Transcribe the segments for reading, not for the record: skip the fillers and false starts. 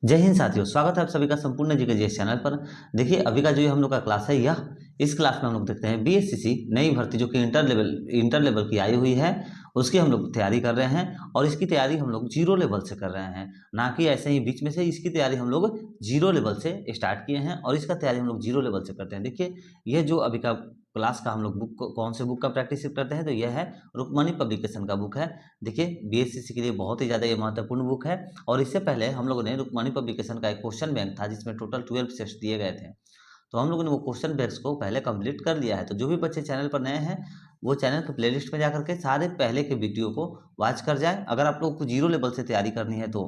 जय हिंद साथियों, स्वागत है आप सभी का संपूर्ण जीके जीएस चैनल पर। देखिए, अभी का जो ये हम लोग का क्लास है, यह इस क्लास में हम लोग देखते हैं बीएससीसी नई भर्ती जो कि इंटर लेवल की आई हुई है, उसकी हम लोग तैयारी कर रहे हैं। और इसकी तैयारी हम लोग जीरो लेवल से कर रहे हैं, ना कि ऐसे ही बीच में से। इसकी तैयारी हम लोग जीरो लेवल से स्टार्ट किए हैं और इसका तैयारी हम लोग जीरो लेवल से करते हैं। देखिए, यह जो अभी का क्लास का हम लोग कौन से बुक का प्रैक्टिस करते हैं, तो यह है रुक्मणी पब्लिकेशन का बुक है। देखिए, बीएससीसी के लिए बहुत ही ज़्यादा ये महत्वपूर्ण बुक है। और इससे पहले हम लोगों ने रुक्मणी पब्लिकेशन का एक क्वेश्चन बैंक था जिसमें टोटल 12 सेट्स दिए गए थे, तो हम लोगों ने वो क्वेश्चन बैंक्स को पहले कंप्लीट कर लिया है। तो जो भी बच्चे चैनल पर नए हैं, वो चैनल के प्लेलिस्ट में जाकर के सारे पहले के वीडियो को वॉच कर जाए, अगर आप लोग को जीरो लेवल से तैयारी करनी है तो।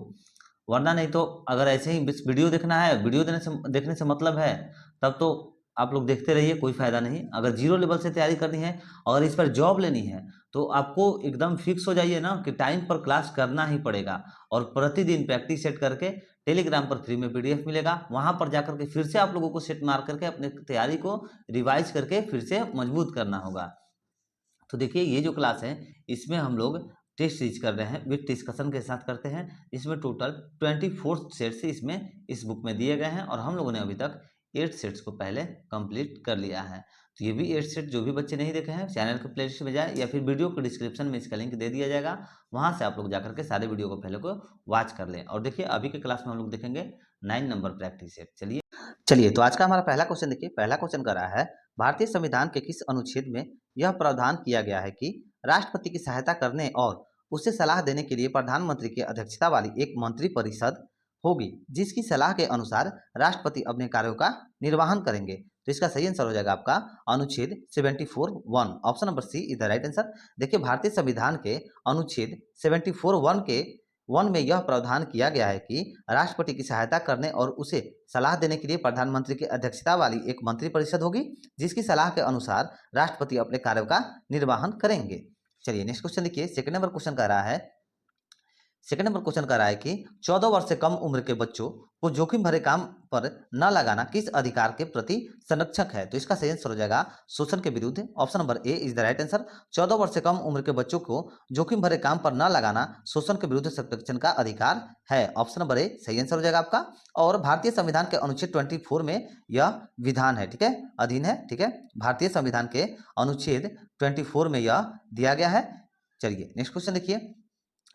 वरना नहीं तो अगर ऐसे ही वीडियो देखना है, वीडियो देखने से मतलब है, तब तो आप लोग देखते रहिए, कोई फायदा नहीं। अगर जीरो लेवल से तैयारी करनी है और इस पर जॉब लेनी है, तो आपको एकदम फिक्स हो जाइए ना कि टाइम पर क्लास करना ही पड़ेगा। और प्रतिदिन प्रैक्टिस सेट करके टेलीग्राम पर फ्री में पीडीएफ मिलेगा, वहां पर जाकर के फिर से आप लोगों को सेट मार करके अपने तैयारी को रिवाइज करके फिर से मजबूत करना होगा। तो देखिए, ये जो क्लास है, इसमें हम लोग टेस्ट सीरीज कर रहे हैं, विद डिस्कशन के साथ करते हैं। इसमें टोटल 24 सेट्स इसमें इस बुक में दिए गए हैं और हम लोगों ने अभी तक 8 सेट्स को पहले कंप्लीट कर लिया है। तो ये भी 8 सेट जो भी बच्चे नहीं देखे हैं, चैनल के प्लेलिस्ट में जाए या फिर वीडियो के डिस्क्रिप्शन में इसका लिंक दे दिया जाएगा, वहाँ से आप लोग जाकर के सारे वीडियो को पहले को वॉच कर लें। और देखिए, अभी के क्लास में हम लोग देखेंगे 9 नंबर प्रैक्टिस सेट। चलिए चलिए, तो आज का हमारा पहला क्वेश्चन देखिए। पहला क्वेश्चन कर रहा है, भारतीय संविधान के किस अनुच्छेद में यह प्रावधान किया गया है कि राष्ट्रपति की सहायता करने और उसे सलाह देने के लिए प्रधानमंत्री की अध्यक्षता वाली एक मंत्रिपरिषद होगी, जिसकी सलाह के अनुसार राष्ट्रपति अपने कार्यों का निर्वहन करेंगे। तो इसका सही आंसर हो जाएगा आपका अनुच्छेद 74(1). Option number C is the right answer. देखिए, भारतीय संविधान के अनुच्छेद 74(1) के 1 में यह प्रावधान किया गया है कि राष्ट्रपति की सहायता करने और उसे सलाह देने के लिए प्रधानमंत्री की अध्यक्षता वाली एक मंत्रिपरिषद होगी, जिसकी सलाह के अनुसार राष्ट्रपति अपने कार्यों का निर्वहन करेंगे। चलिए नेक्स्ट क्वेश्चन देखिए। सेकंड नंबर क्वेश्चन कह रहा है, सेकंड नंबर क्वेश्चन कह रहा है कि 14 वर्ष से कम उम्र के बच्चों को जोखिम भरे काम पर न लगाना किस अधिकार के प्रति संरक्षक है। तो इसका सही आंसर हो जाएगा शोषण के विरुद्ध। Option number A is the right answer. 14 वर्ष से कम उम्र के बच्चों को जोखिम भरे काम पर न लगाना शोषण के विरुद्ध संरक्षण का अधिकार है। ऑप्शन नंबर ए सही आंसर हो जाएगा आपका। और भारतीय संविधान के अनुच्छेद 24 में यह विधान है, ठीक है, अधीन है, ठीक है। भारतीय संविधान के अनुच्छेद 24 में यह दिया गया है। चलिए नेक्स्ट क्वेश्चन देखिए।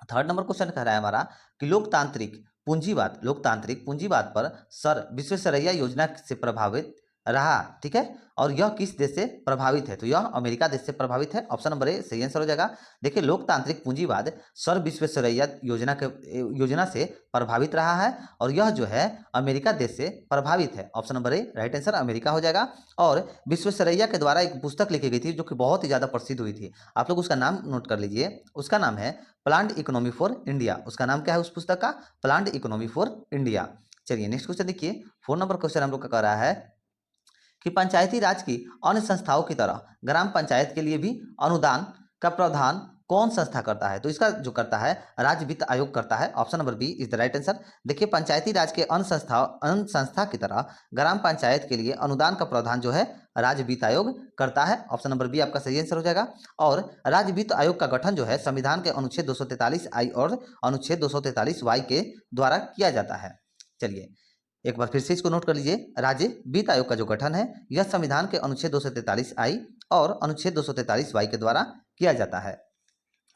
थर्ड नंबर क्वेश्चन कह रहा है हमारा कि लोकतांत्रिक पूंजीवाद पर सर विश्वेश्वरैया योजना से प्रभावित रहा, ठीक है, और यह किस देश से प्रभावित है। तो यह अमेरिका देश से प्रभावित है। ऑप्शन नंबर ए सही आंसर हो जाएगा। देखिए, लोकतांत्रिक पूंजीवाद सर विश्वेश्वरैया योजना से प्रभावित रहा है और यह जो है अमेरिका देश से प्रभावित है। ऑप्शन नंबर ए राइट आंसर अमेरिका हो जाएगा। और विश्वेश्वरैया के द्वारा एक पुस्तक लिखी गई थी जो कि बहुत ही ज्यादा प्रसिद्ध हुई थी। आप लोग उसका नाम नोट कर लीजिए। उसका नाम है प्लान्ड इकोनॉमी फॉर इंडिया। उसका नाम क्या है उस पुस्तक का? Planned economy for India. चलिए नेक्स्ट क्वेश्चन देखिए। 4 नंबर क्वेश्चन हम लोग का कह रहा है कि पंचायती राज की अन्य संस्थाओं की तरह ग्राम पंचायत के लिए भी अनुदान का प्रावधान कौन संस्था करता है। तो इसका जो करता है राज्य वित्त आयोग करता है। Option number B is the right answer. देखिए, पंचायती राज के अन्य संस्था की तरह ग्राम पंचायत के लिए अनुदान का प्रावधान जो है राज्य वित्त आयोग करता है। ऑप्शन नंबर बी आपका सही आंसर हो जाएगा। और राज्य वित्त आयोग का गठन जो है संविधान के अनुच्छेद 243 और अनुच्छेद 243 के द्वारा किया जाता है। चलिए एक बार फिर से इसको नोट कर लीजिए। राज्य वित्त आयोग का जो गठन है यह संविधान के अनुच्छेद 243 और अनुच्छेद 243 के द्वारा किया जाता है।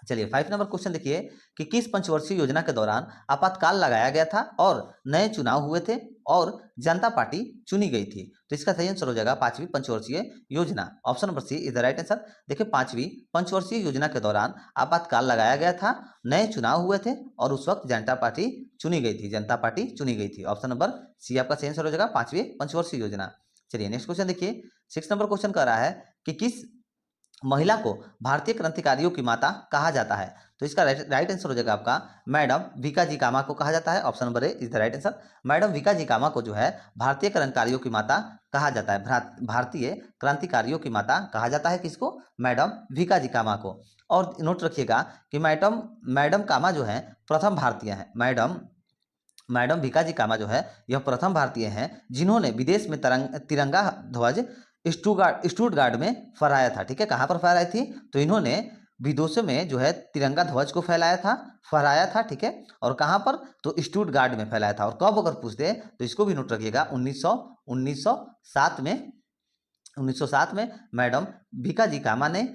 चलिए 5 नंबर क्वेश्चन देखिए कि किस पंचवर्षीय योजना के दौरान आपातकाल लगाया गया था और नए चुनाव हुए थे और जनता पार्टी चुनी गई थी। तो इसका सही आंसर हो जाएगा 5वीं पंचवर्षीय योजना। Option number C is the right answer. देखिए, 5वीं पंचवर्षीय योजना के दौरान आपातकाल लगाया गया था, नए चुनाव हुए थे और उस वक्त जनता पार्टी चुनी गई थी, जनता पार्टी चुनी गई थी। ऑप्शन नंबर सी आपका सही आंसर हो जाएगा 5वीं पंचवर्षीय योजना। चलिए नेक्स्ट क्वेश्चन देखिए। 6 नंबर क्वेश्चन कह रहा है कि किस महिला को भारतीय क्रांतिकारियों की माता कहा जाता है। तो इसका राइट आंसर हो जाएगा आपका मैडम भीकाजी कामा को कहा जाता है। Option number A is the right answer. Madam Bhikaji Cama को जो है भारतीय क्रांतिकारियों की माता कहा जाता है। भारतीय क्रांतिकारियों की माता कहा जाता है किसको? मैडम भीकाजी कामा को। और नोट रखिएगा कि मैडम कामा जो है प्रथम भारतीय है। मैडम भीकाजी कामा जो है यह प्रथम भारतीय हैं जिन्होंने विदेश में तिरंगा ध्वज स्टुटगार्ड में फहराया था, ठीक है। कहाँ पर फहराई थी? तो इन्होंने विदेशों में जो है तिरंगा ध्वज को फहराया था, ठीक है। और कहाँ पर, तो स्टुटगार्ट में फैलाया था। और कब अगर पूछते हैं तो इसको भी नोट रखिएगा, 1907 में 1907 में मैडम भीका जी कामा ने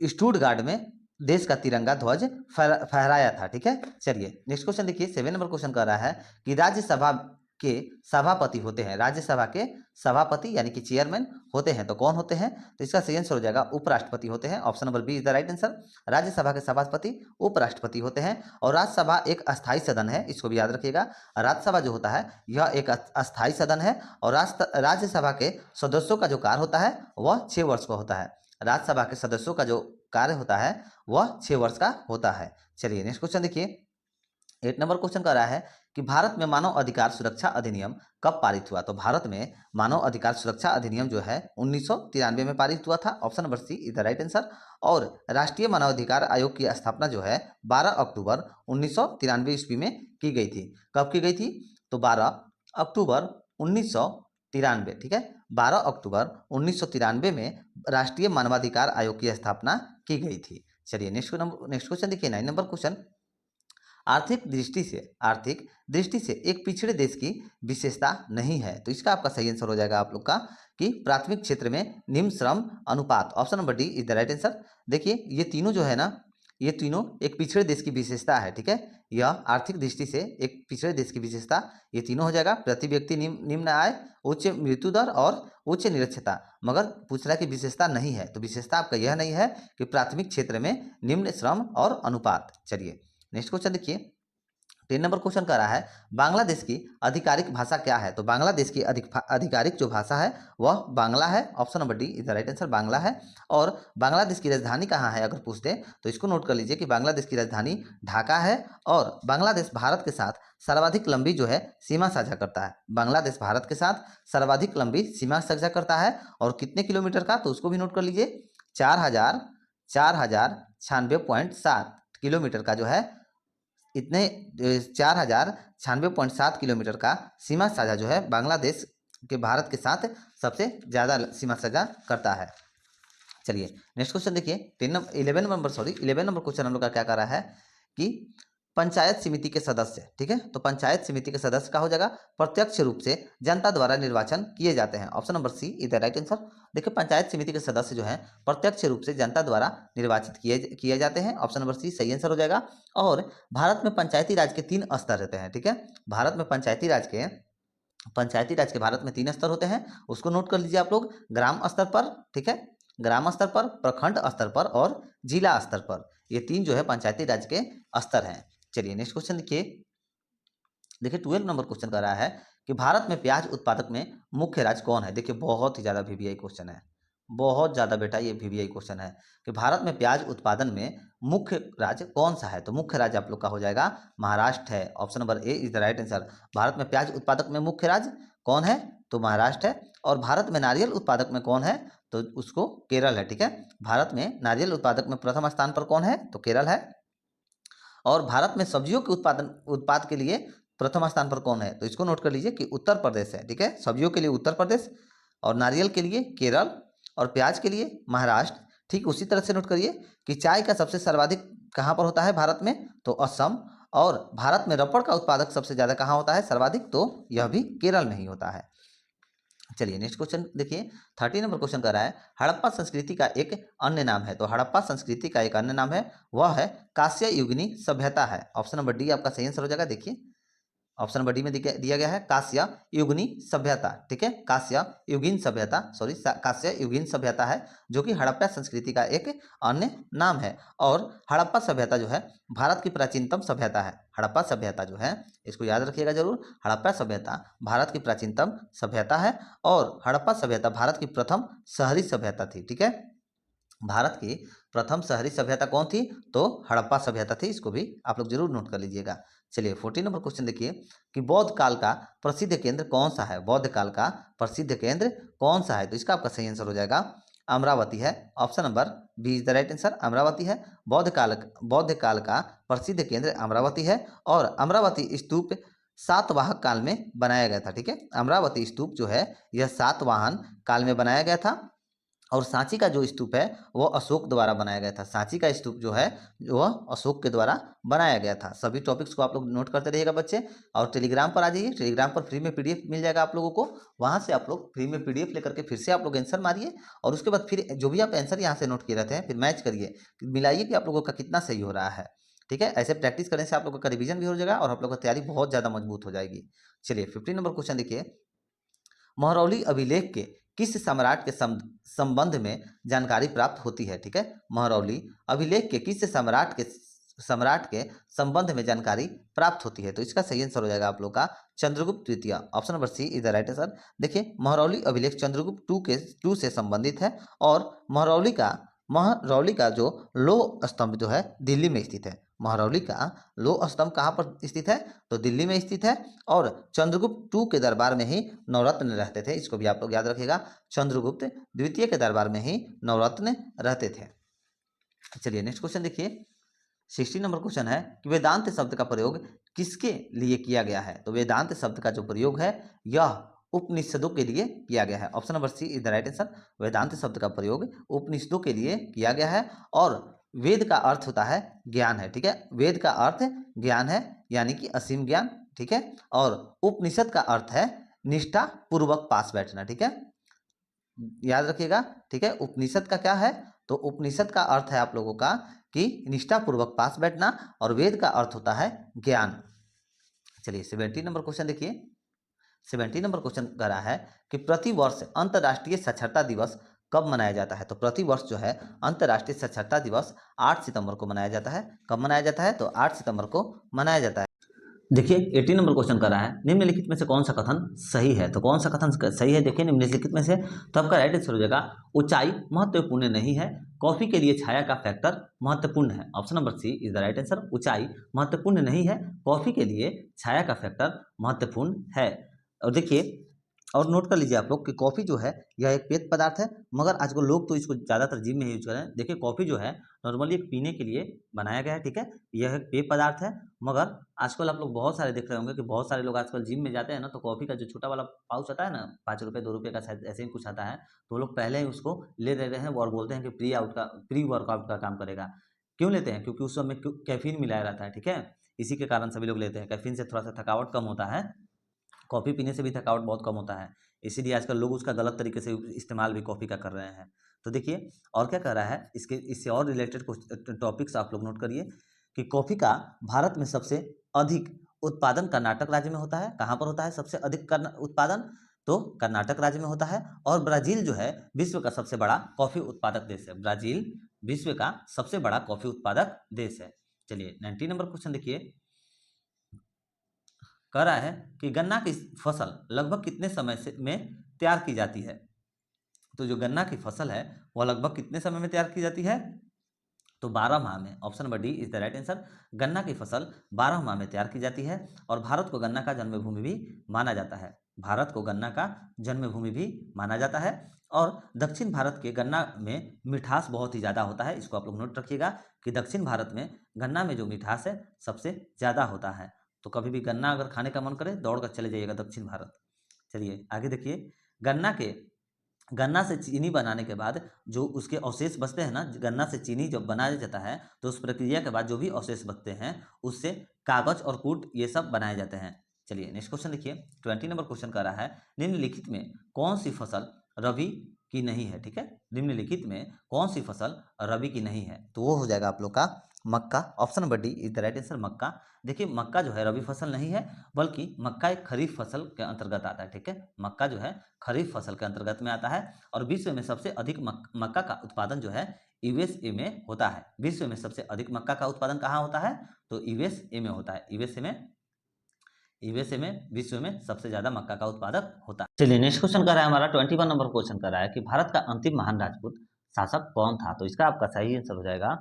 स्टुटगार्ट में देश का तिरंगा ध्वज फहराया था, ठीक है। चलिए नेक्स्ट क्वेश्चन देखिए, 7 नंबर क्वेश्चन कर रहा है कि राज्यसभा के सभापति होते हैं, राज्यसभा के सभापति यानी कि चेयरमैन होते हैं तो कौन होते हैं, तो इसका सही आंसर हो जाएगा उपराष्ट्रपति होते हैं। Option number B is the right answer. Rajya Sabha के सभापति उपराष्ट्रपति होते हैं। और राज्यसभा एक अस्थायी सदन है, इसको भी याद रखिएगा। राज्यसभा जो होता है यह एक अस्थायी सदन है। और राज्यसभा के सदस्यों का जो कार्य होता है वह 6 वर्ष का होता है। राज्यसभा के सदस्यों का जो कार्य होता है वह 6 वर्ष का होता है। चलिए नेक्स्ट क्वेश्चन देखिए, 8 नंबर क्वेश्चन कर रहा है कि भारत में मानव अधिकार सुरक्षा अधिनियम कब पारित हुआ। तो भारत में मानव अधिकार सुरक्षा अधिनियम जो है 1993 में पारित हुआ था। Option number C is the right answer. और राष्ट्रीय मानवाधिकार आयोग की स्थापना जो है 12 अक्टूबर 1993 ईस्वी में की गई थी। कब की गई थी, तो 12 अक्टूबर 1993, ठीक है। 12 अक्टूबर 1993 में राष्ट्रीय मानवाधिकार आयोग की स्थापना की गई थी। चलिए नेक्स्ट क्वेश्चन देखिए, 9 नंबर क्वेश्चन, आर्थिक दृष्टि से एक पिछड़े देश की विशेषता नहीं है। तो इसका आपका सही आंसर हो जाएगा आप लोग का कि प्राथमिक क्षेत्र में निम्न श्रम अनुपात। Option number D is the right answer. देखिए ये तीनों जो है ना, ये तीनों एक पिछड़े देश की विशेषता है, ठीक है। यह आर्थिक दृष्टि से एक पिछड़े देश की विशेषता, ये तीनों हो जाएगा। प्रति व्यक्ति निम्न आय, उच्च मृत्यु दर और उच्च निरक्षरता। मगर पूछ रहा है कि विशेषता नहीं है, तो विशेषता आपका यह नहीं है कि प्राथमिक क्षेत्र में निम्न श्रम और अनुपात। चलिए नेक्स्ट क्वेश्चन देखिए, 10 नंबर क्वेश्चन कर रहा है बांग्लादेश की आधिकारिक भाषा क्या है। तो बांग्लादेश की आधिकारिक जो भाषा है वह बांग्ला है। Option number D is the right answer, Bangla है। और बांग्लादेश की राजधानी कहाँ है अगर पूछते हैं तो इसको नोट कर लीजिए कि बांग्लादेश की राजधानी ढाका है। और बांग्लादेश भारत के साथ सर्वाधिक लंबी जो है सीमा साझा करता है। बांग्लादेश भारत के साथ सर्वाधिक लंबी सीमा साझा करता है। और कितने किलोमीटर का, तो उसको भी नोट कर लीजिए, 4096.7 किलोमीटर का जो है, इतने 4096.7 किलोमीटर का सीमा साझा जो है बांग्लादेश के भारत के साथ सबसे ज़्यादा सीमा साझा करता है। चलिए नेक्स्ट क्वेश्चन देखिए, 11 नंबर क्वेश्चन हम लोग का क्या कर रहा है कि पंचायत समिति के सदस्य, ठीक है। तो पंचायत समिति के सदस्य का हो जाएगा प्रत्यक्ष रूप से जनता द्वारा निर्वाचन किए जाते हैं। Option number C is the right answer. देखिए पंचायत समिति के सदस्य जो हैं प्रत्यक्ष रूप से जनता द्वारा निर्वाचित किए जाते हैं। ऑप्शन नंबर सी सही आंसर हो जाएगा। और भारत में पंचायती राज के 3 स्तर रहते हैं, ठीक है। भारत में पंचायती राज के भारत में 3 स्तर होते हैं, उसको नोट कर लीजिए आप लोग। ग्राम स्तर पर, ठीक है, ग्राम स्तर पर, प्रखंड स्तर पर और जिला स्तर पर, ये 3 जो है पंचायती राज के स्तर हैं। चलिए नेक्स्ट क्वेश्चन देखिए 12 नंबर क्वेश्चन कर रहा है कि भारत में प्याज उत्पादक में मुख्य राज्य कौन है। देखिए बहुत ही ज़्यादा वीवीआई क्वेश्चन है, बहुत ज़्यादा बेटा ये वीवीआई क्वेश्चन है कि भारत में प्याज उत्पादन में मुख्य राज्य कौन सा है। तो मुख्य राज्य आप लोग का हो जाएगा महाराष्ट्र है। Option number A is the right answer. Bharat में प्याज उत्पादक में मुख्य राज्य कौन है, तो महाराष्ट्र है। और भारत में नारियल उत्पादक में कौन है, तो उसको केरल है, ठीक है। भारत में नारियल उत्पादक में प्रथम स्थान पर कौन है, तो केरल है। और भारत में सब्जियों के उत्पाद के लिए प्रथम स्थान पर कौन है, तो इसको नोट कर लीजिए कि उत्तर प्रदेश है, ठीक है। सब्जियों के लिए उत्तर प्रदेश, और नारियल के लिए केरल, और प्याज के लिए महाराष्ट्र। ठीक उसी तरह से नोट करिए कि चाय का सबसे सर्वाधिक कहाँ पर होता है भारत में, तो असम। और भारत में रबड़ का उत्पादक सबसे ज़्यादा कहाँ होता है सर्वाधिक, तो यह भी केरल में ही होता है। चलिए नेक्स्ट क्वेश्चन देखिए, 13 नंबर क्वेश्चन कर रहा है हड़प्पा संस्कृति का एक अन्य नाम है। तो हड़प्पा संस्कृति का एक अन्य नाम है, वह है कांस्य युगनी सभ्यता है। ऑप्शन नंबर डी आपका सही आंसर हो जाएगा। देखिए ऑप्शन नंबर डी में दिया गया है कांस्य युगनी सभ्यता, ठीक है। कांस्य युगीन सभ्यता, कांस्य युगीन सभ्यता है जो कि हड़प्पा संस्कृति का एक अन्य नाम है। और हड़प्पा सभ्यता जो है भारत की प्राचीनतम सभ्यता है। हड़प्पा सभ्यता जो है, इसको याद रखिएगा जरूर, हड़प्पा सभ्यता भारत की प्राचीनतम सभ्यता है। और हड़प्पा सभ्यता भारत की प्रथम शहरी सभ्यता थी, ठीक है। भारत की प्रथम शहरी सभ्यता कौन थी, तो हड़प्पा सभ्यता थी। इसको भी आप लोग जरूर नोट कर लीजिएगा। चलिए 14 नंबर क्वेश्चन देखिए कि बौद्ध काल का प्रसिद्ध केंद्र कौन सा है। बौद्ध काल का प्रसिद्ध केंद्र कौन सा है, तो इसका आपका सही आंसर हो जाएगा अमरावती है। Option number B is the right answer, Amaravati है। बौद्ध काल का प्रसिद्ध केंद्र अमरावती है। और अमरावती स्तूप सातवाहन काल में बनाया गया था, ठीक है। अमरावती स्तूप जो है यह सातवाहन काल में बनाया गया था। और सांची का जो स्तूप है वो अशोक द्वारा बनाया गया था। सांची का स्तूप जो है वह अशोक के द्वारा बनाया गया था। सभी टॉपिक्स को आप लोग नोट करते रहिएगा बच्चे, और टेलीग्राम पर आ जाइए। टेलीग्राम पर फ्री में पीडीएफ मिल जाएगा आप लोगों को, वहाँ से आप लोग फ्री में पीडीएफ लेकर के फिर से आप लोग आंसर मारिए, और उसके बाद फिर जो भी आप आंसर यहाँ से नोट किए रहते हैं फिर मैच करिए, मिलाइए कि आप लोगों का कितना सही हो रहा है। ठीक है, ऐसे प्रैक्टिस करने से आप लोगों का रिवीजन भी हो जाएगा और आप लोगों की तैयारी बहुत ज़्यादा मजबूत हो जाएगी। चलिए 15 नंबर क्वेश्चन देखिए, महरौली अभिलेख के किस सम्राट के संबंध में जानकारी प्राप्त होती है। ठीक है, महरौली अभिलेख के किस सम्राट के संबंध में जानकारी प्राप्त होती है। तो इसका सही आंसर हो जाएगा आप लोग का चंद्रगुप्त द्वितीय। Option number C is the right answer. देखिए, महरौली अभिलेख चंद्रगुप्त टू से संबंधित है, और महरौली का जो लोह स्तंभ जो है दिल्ली में स्थित है। महरौली का लोह स्तंभ कहाँ पर स्थित है, तो दिल्ली में स्थित है, और चंद्रगुप्त टू के दरबार में ही नवरत्न रहते थे। इसको भी आप लोग याद रखिएगा, चंद्रगुप्त द्वितीय के दरबार में ही नवरत्न रहते थे। चलिए नेक्स्ट क्वेश्चन देखिए, 60 नंबर क्वेश्चन है कि वेदांत शब्द का प्रयोग किसके लिए किया गया है। तो वेदांत शब्द का जो प्रयोग है यह उपनिषदों के लिए किया गया है। Option number C is the right answer. वेदांत शब्द का प्रयोग उपनिषदों के लिए किया गया है, और वेद का अर्थ होता है ज्ञान है। ठीक है, वेद का अर्थ ज्ञान है, यानी कि असीम ज्ञान। ठीक है, और उपनिषद का अर्थ है निष्ठा पूर्वक पास बैठना। ठीक है, याद रखिएगा। ठीक है, उपनिषद का क्या है, तो उपनिषद का अर्थ है आप लोगों का कि निष्ठापूर्वक पास बैठना, और वेद का अर्थ होता है ज्ञान। चलिए 70 नंबर क्वेश्चन देखिए, 70 नंबर क्वेश्चन कह रहा है कि प्रतिवर्ष अंतर्राष्ट्रीय साक्षरता दिवस कब मनाया जाता है। तो प्रतिवर्ष जो है अंतर्राष्ट्रीय साक्षरता दिवस 8 सितंबर को मनाया जाता है। कब मनाया जाता है, तो 8 सितंबर को मनाया जाता है। देखिए 80 नंबर क्वेश्चन कर रहा है, निम्नलिखित में से कौन सा कथन सही है। तो कौन सा कथन सही है, देखिए निम्नलिखित में से, तो आपका राइट आंसर हो जाएगा ऊंचाई महत्वपूर्ण नहीं है, कॉफी के लिए छाया का फैक्टर महत्वपूर्ण है। Option number C is the right answer. ऊंचाई महत्वपूर्ण नहीं है, कॉफी के लिए छाया का फैक्टर महत्वपूर्ण है। और देखिए, और नोट कर लीजिए आप लोग कि कॉफ़ी जो है यह एक पेय पदार्थ है, मगर आजकल लोग तो इसको ज़्यादातर जिम में यूज कर रहे हैं। देखिए कॉफ़ी जो है नॉर्मली एक पीने के लिए बनाया गया है। ठीक है, यह एक पेय पदार्थ है, मगर आजकल आप लोग बहुत सारे देख रहे होंगे कि बहुत सारे लोग आजकल जिम में जाते हैं ना, तो कॉफ़ी का जो छोटा वाला पाउच आता है ना, 5 रुपये 2 रुपये का शायद ऐसे ही कुछ आता है, तो वो लोग पहले ही उसको ले रहे हैं और बोलते हैं कि प्री वर्कआउट का काम करेगा। क्यों लेते हैं, क्योंकि उस समय कैफीन मिलाया रहता है। ठीक है, इसी के कारण सभी लोग लेते हैं। कैफीन से थोड़ा सा थकावट कम होता है, कॉफ़ी पीने से भी थकावट बहुत कम होता है, इसीलिए आजकल लोग उसका गलत तरीके से इस्तेमाल भी कॉफ़ी का कर रहे हैं। तो देखिए और क्या कर रहा है, इससे और रिलेटेड कुछ टॉपिक्स आप लोग नोट करिए कि कॉफ़ी का भारत में सबसे अधिक उत्पादन कर्नाटक राज्य में होता है। कहाँ पर होता है सबसे अधिक उत्पादन, तो कर्नाटक राज्य में होता है। और ब्राज़ील जो है विश्व का सबसे बड़ा कॉफ़ी उत्पादक देश है। ब्राज़ील विश्व का सबसे बड़ा कॉफ़ी उत्पादक देश है। चलिए 90 नंबर क्वेश्चन देखिए, कह रहा है कि गन्ना की फसल लगभग कितने समय से में तैयार की जाती है। तो जो गन्ना की फसल है वह लगभग कितने समय में तैयार की जाती है, तो 12 माह में। Option number D is the right answer. गन्ना की फसल 12 माह में तैयार की जाती है, और भारत को गन्ना का जन्मभूमि भी माना जाता है। भारत को गन्ना का जन्मभूमि भी माना जाता है, और दक्षिण भारत के गन्ना में मिठास बहुत ही ज़्यादा होता है। इसको आप लोग नोट रखिएगा कि दक्षिण भारत में गन्ना में जो मिठास है सबसे ज़्यादा होता है। तो कभी भी गन्ना अगर खाने का मन करे दौड़ कर चले जाइएगा दक्षिण भारत। चलिए आगे देखिए, गन्ना से चीनी बनाने के बाद जो उसके अवशेष बचते हैं ना, गन्ना से चीनी जब बनाया जाता है तो उस प्रक्रिया के बाद जो भी अवशेष बचते हैं उससे कागज और कूट ये सब बनाए जाते हैं। चलिए नेक्स्ट क्वेश्चन देखिए, 20 नंबर क्वेश्चन कर रहा है, निम्नलिखित में कौन सी फसल रबी की नहीं है। ठीक है, निम्नलिखित में कौन सी फसल रबी की नहीं है, तो वो हो जाएगा आप लोग का मक्का। Option number D is the right answer, मक्का। देखिए मक्का जो है रबी फसल नहीं है, बल्कि मक्का एक खरीफ फसल के अंतर्गत आता है। ठीक है, मक्का जो है खरीफ फसल के अंतर्गत में आता है, और विश्व में सबसे अधिक मक्का का उत्पादन जो है यूएसए में होता है। विश्व में सबसे अधिक मक्का का उत्पादन कहाँ होता है, तो यूएसए में होता है। यूएसए में विश्व में सबसे ज्यादा मक्का का उत्पादक होता है। चलिए नेक्स्ट क्वेश्चन कर रहा है हमारा 21 नंबर क्वेश्चन कर रहा है कि भारत का अंतिम महान राजपूत शासक कौन था। तो इसका आपका सही आंसर हो जाएगा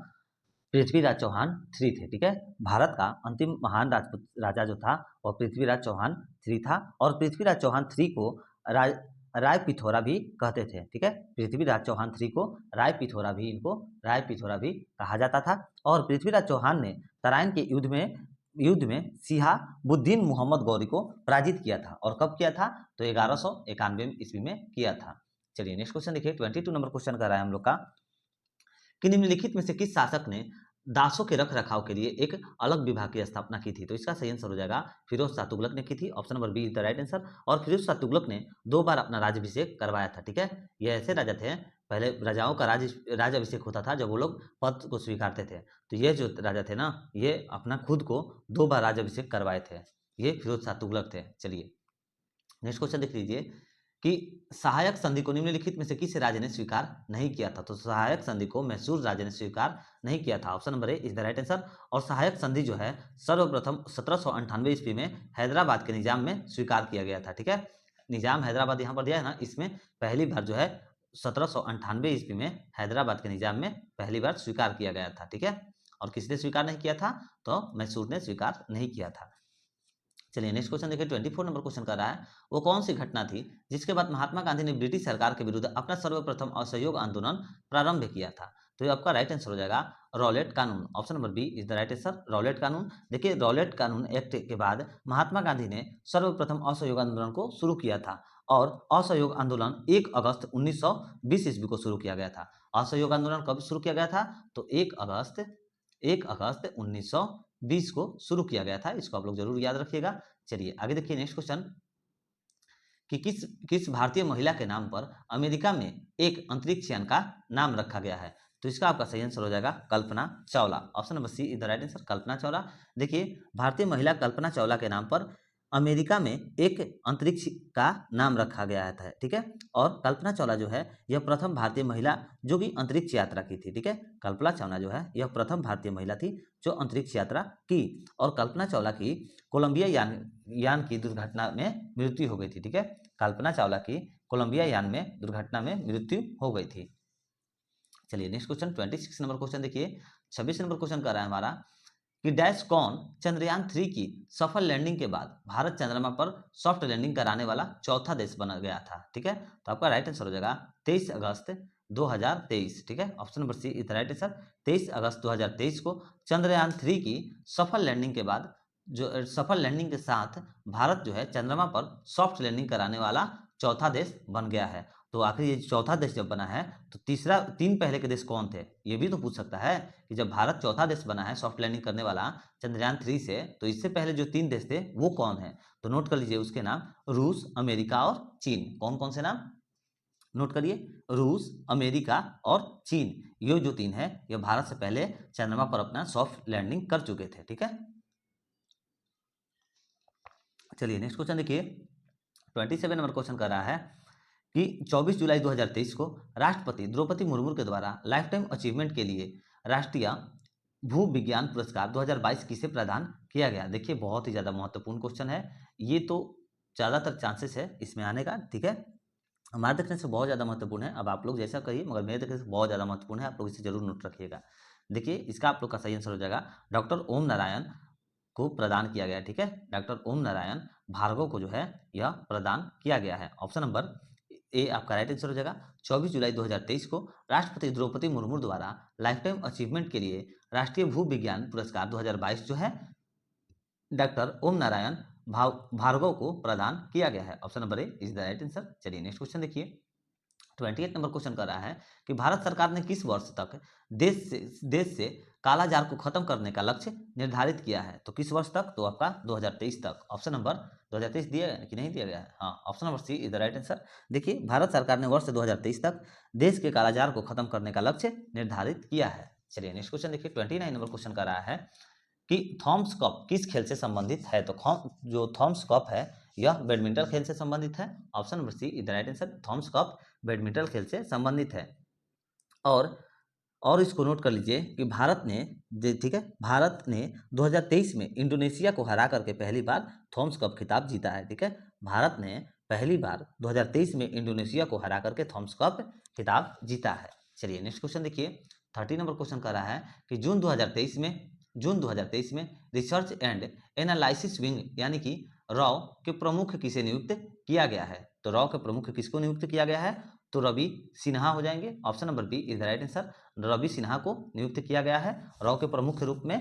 पृथ्वीराज चौहान थ्री थे। ठीक है, भारत का अंतिम महान राजपूत राजा जो था वह पृथ्वीराज चौहान थ्री था, और पृथ्वीराज चौहान थ्री को राय पिथौरा भी कहते थे। ठीक है, पृथ्वीराज चौहान थ्री को राय पिथौरा भी कहा जाता था। और पृथ्वीराज चौहान ने तराइन के युद्ध में सिहाबुद्दीन मोहम्मद गौरी को पराजित किया था। और कब किया था, तो 1191 ईस्वी में किया था। चलिए नेक्स्ट क्वेश्चन देखिए, 22 नंबर क्वेश्चन कर रहा है हम लोग का कि निम्नलिखित में से किस शासक ने दासों के रख रखाव के लिए एक अलग विभाग की स्थापना की थी? तो इसका सही आंसर हो जाएगा फिरोज शाह तुगलक ने की थी, option number B is the right answer. और फिरोज शाह तुगलक ने 2 बार अपना राज्याभिषेक करवाया था, ठीक है। ये ऐसे राजा थे, पहले राजाओं का राज्याभिषेक होता था जब वो लोग पद को स्वीकारते थे। तो ये जो राजा थे ना, ये अपना खुद को 2 बार राज्याभिषेक करवाए थे, ये फिरोज शाह तुगलक थे। चलिए नेक्स्ट क्वेश्चन देख लीजिए कि सहायक संधि को निम्नलिखित में से किस राज्य ने स्वीकार नहीं किया था? तो सहायक संधि को मैसूर राज्य ने स्वीकार नहीं किया था, option number A is the right answer. और सहायक संधि जो है सर्वप्रथम 1798 ईस्वी में हैदराबाद के निजाम में स्वीकार किया गया था, ठीक है। निजाम हैदराबाद यहाँ पर दिया है ना, इसमें पहली बार जो है 1798 ईस्वी में हैदराबाद के निजाम में पहली बार स्वीकार किया गया था, ठीक है। और किसने स्वीकार नहीं किया था? तो मैसूर ने स्वीकार नहीं किया था। चलिए नेक्स्ट क्वेश्चन देखिए, 24 नंबर क्वेश्चन कर रहा है वो कौन सी घटना थी जिसके बाद महात्मा गांधी ने ब्रिटिश सरकार के विरुद्ध अपना सर्वप्रथम असहयोग आंदोलन प्रारंभ किया था? तो ये आपका राइट आंसर हो जाएगा रॉलेट कानून, option number B is the right answer, Rowlatt कानून। देखिए रॉलेट कानून एक्ट के बाद महात्मा गांधी ने सर्वप्रथम असहयोग आंदोलन को शुरू किया था और असहयोग आंदोलन 1 अगस्त 1920 ईस्वी को शुरू किया गया था। असहयोग आंदोलन कब शुरू किया गया था? तो 1 अगस्त 1920 को शुरू किया गया था, इसको आप लोग जरूर याद रखिएगा। चलिए आगे देखिए नेक्स्ट क्वेश्चन कि किस किस भारतीय महिला के नाम पर अमेरिका में एक अंतरिक्ष यान का नाम रखा गया है? तो इसका आपका सही आंसर हो जाएगा Kalpana Chawla, option number C is the right answer, Kalpana Chawla. देखिए भारतीय महिला कल्पना चावला के नाम पर अमेरिका में एक अंतरिक्ष का नाम रखा गया था, ठीक है। और कल्पना चावला जो है यह प्रथम भारतीय महिला जो कि अंतरिक्ष यात्रा की थी, ठीक है। कल्पना चावला जो है यह प्रथम भारतीय महिला थी जो अंतरिक्ष यात्रा की। और कल्पना चावला की कोलंबिया यान की दुर्घटना में मृत्यु हो गई थी, ठीक है। कल्पना चावला की कोलंबिया यान में दुर्घटना में मृत्यु हो गई थी। चलिए नेक्स्ट क्वेश्चन 26 नंबर क्वेश्चन देखिए, 26 नंबर क्वेश्चन कर रहा है हमारा कि डैश कौन चंद्रयान 3 की सफल लैंडिंग के बाद भारत चंद्रमा पर सॉफ्ट लैंडिंग कराने वाला चौथा देश बना गया था, ठीक है। तो आपका राइट आंसर हो जाएगा 23 अगस्त 2023, ठीक है। Option number C is the right answer. 23 अगस्त 2023 को चंद्रयान 3 की सफल लैंडिंग के बाद जो सफल लैंडिंग के साथ भारत जो है चंद्रमा पर सॉफ्ट लैंडिंग कराने वाला चौथा देश बन गया है। तो आखिर ये चौथा देश जब बना है तो तीन पहले के देश कौन थे, ये भी तो पूछ सकता है कि जब भारत चौथा देश बना है सॉफ्ट लैंडिंग करने वाला चंद्रयान 3 से, तो इससे पहले जो 3 देश थे वो कौन है? तो नोट कर लीजिए उसके नाम, रूस, अमेरिका और चीन। कौन कौन से नाम नोट करिए? रूस, अमेरिका और चीन, ये जो 3 है ये भारत से पहले चंद्रमा पर अपना सॉफ्ट लैंडिंग कर चुके थे, ठीक है। चलिए नेक्स्ट क्वेश्चन देखिए, 27 नंबर क्वेश्चन कर रहा है कि 24 जुलाई 2023 को राष्ट्रपति द्रौपदी मुर्मू के द्वारा लाइफ टाइम अचीवमेंट के लिए राष्ट्रीय भू विज्ञान पुरस्कार 2022 किसे प्रदान किया गया? देखिए बहुत ही ज़्यादा महत्वपूर्ण क्वेश्चन है, ये तो ज़्यादातर चांसेस है इसमें आने का, ठीक है। हमारे देखने से बहुत ज़्यादा महत्वपूर्ण है, अब आप लोग जैसा करिए, मगर मेरे देखने से बहुत ज़्यादा महत्वपूर्ण है, आप लोग इसे जरूर नोट रखिएगा। देखिए इसका आप लोग का सही आंसर हो जाएगा डॉक्टर ओम नारायण को प्रदान किया गया, ठीक है। डॉक्टर ओम नारायण भार्गव को जो है यह प्रदान किया गया है, ऑप्शन नंबर ए आपका राइट आंसर हो जाएगा। 24 जुलाई 2023 को राष्ट्रपति द्रौपदी मुर्मू द्वारा लाइफ टाइम अचीवमेंट के लिए राष्ट्रीय भू विज्ञान पुरस्कार 2022 जो है डॉक्टर ओम नारायण भार्गव को प्रदान किया गया है, option number A is the right answer. चलिए नेक्स्ट क्वेश्चन देखिए, 28 नंबर क्वेश्चन कर रहा है कि भारत सरकार ने किस वर्ष तक देश से कालाजार को खत्म करने का लक्ष्य निर्धारित किया है? तो किस वर्ष तक? तो आपका 2023 तक, ऑप्शन नंबर 2023 दिया गया कि नहीं दिया गया है? हाँ, option number C is the right answer. देखिए भारत सरकार ने वर्ष 2023 तक देश के कालाजार को खत्म करने का लक्ष्य निर्धारित किया है। चलिए नेक्स्ट क्वेश्चन देखिए, 29 नंबर क्वेश्चन कर रहा है कि थॉम्स कप किस खेल से संबंधित है? तो जो थॉम्स कप है यह बैडमिंटन खेल से संबंधित है, option number C is the right answer. Thomas cup badminton खेल से संबंधित है। और इसको नोट कर लीजिए कि भारत ने, ठीक है, भारत ने 2023 में इंडोनेशिया को हरा करके पहली बार थॉम्स कप खिताब जीता है, ठीक है। भारत ने पहली बार 2023 में इंडोनेशिया को हरा करके थॉम्स कप खिताब जीता है। चलिए नेक्स्ट क्वेश्चन देखिए, 30 नंबर क्वेश्चन कर रहा है कि जून 2023 में रिसर्च एंड एनालिसिस विंग यानी कि रॉ के प्रमुख किसे नियुक्त किया गया है? तो रॉ के प्रमुख किसको नियुक्त किया गया है? तो रवि सिन्हा हो जाएंगे, option number B is the right answer. Ravi Sinha को नियुक्त किया गया है, रॉ के प्रमुख के रूप में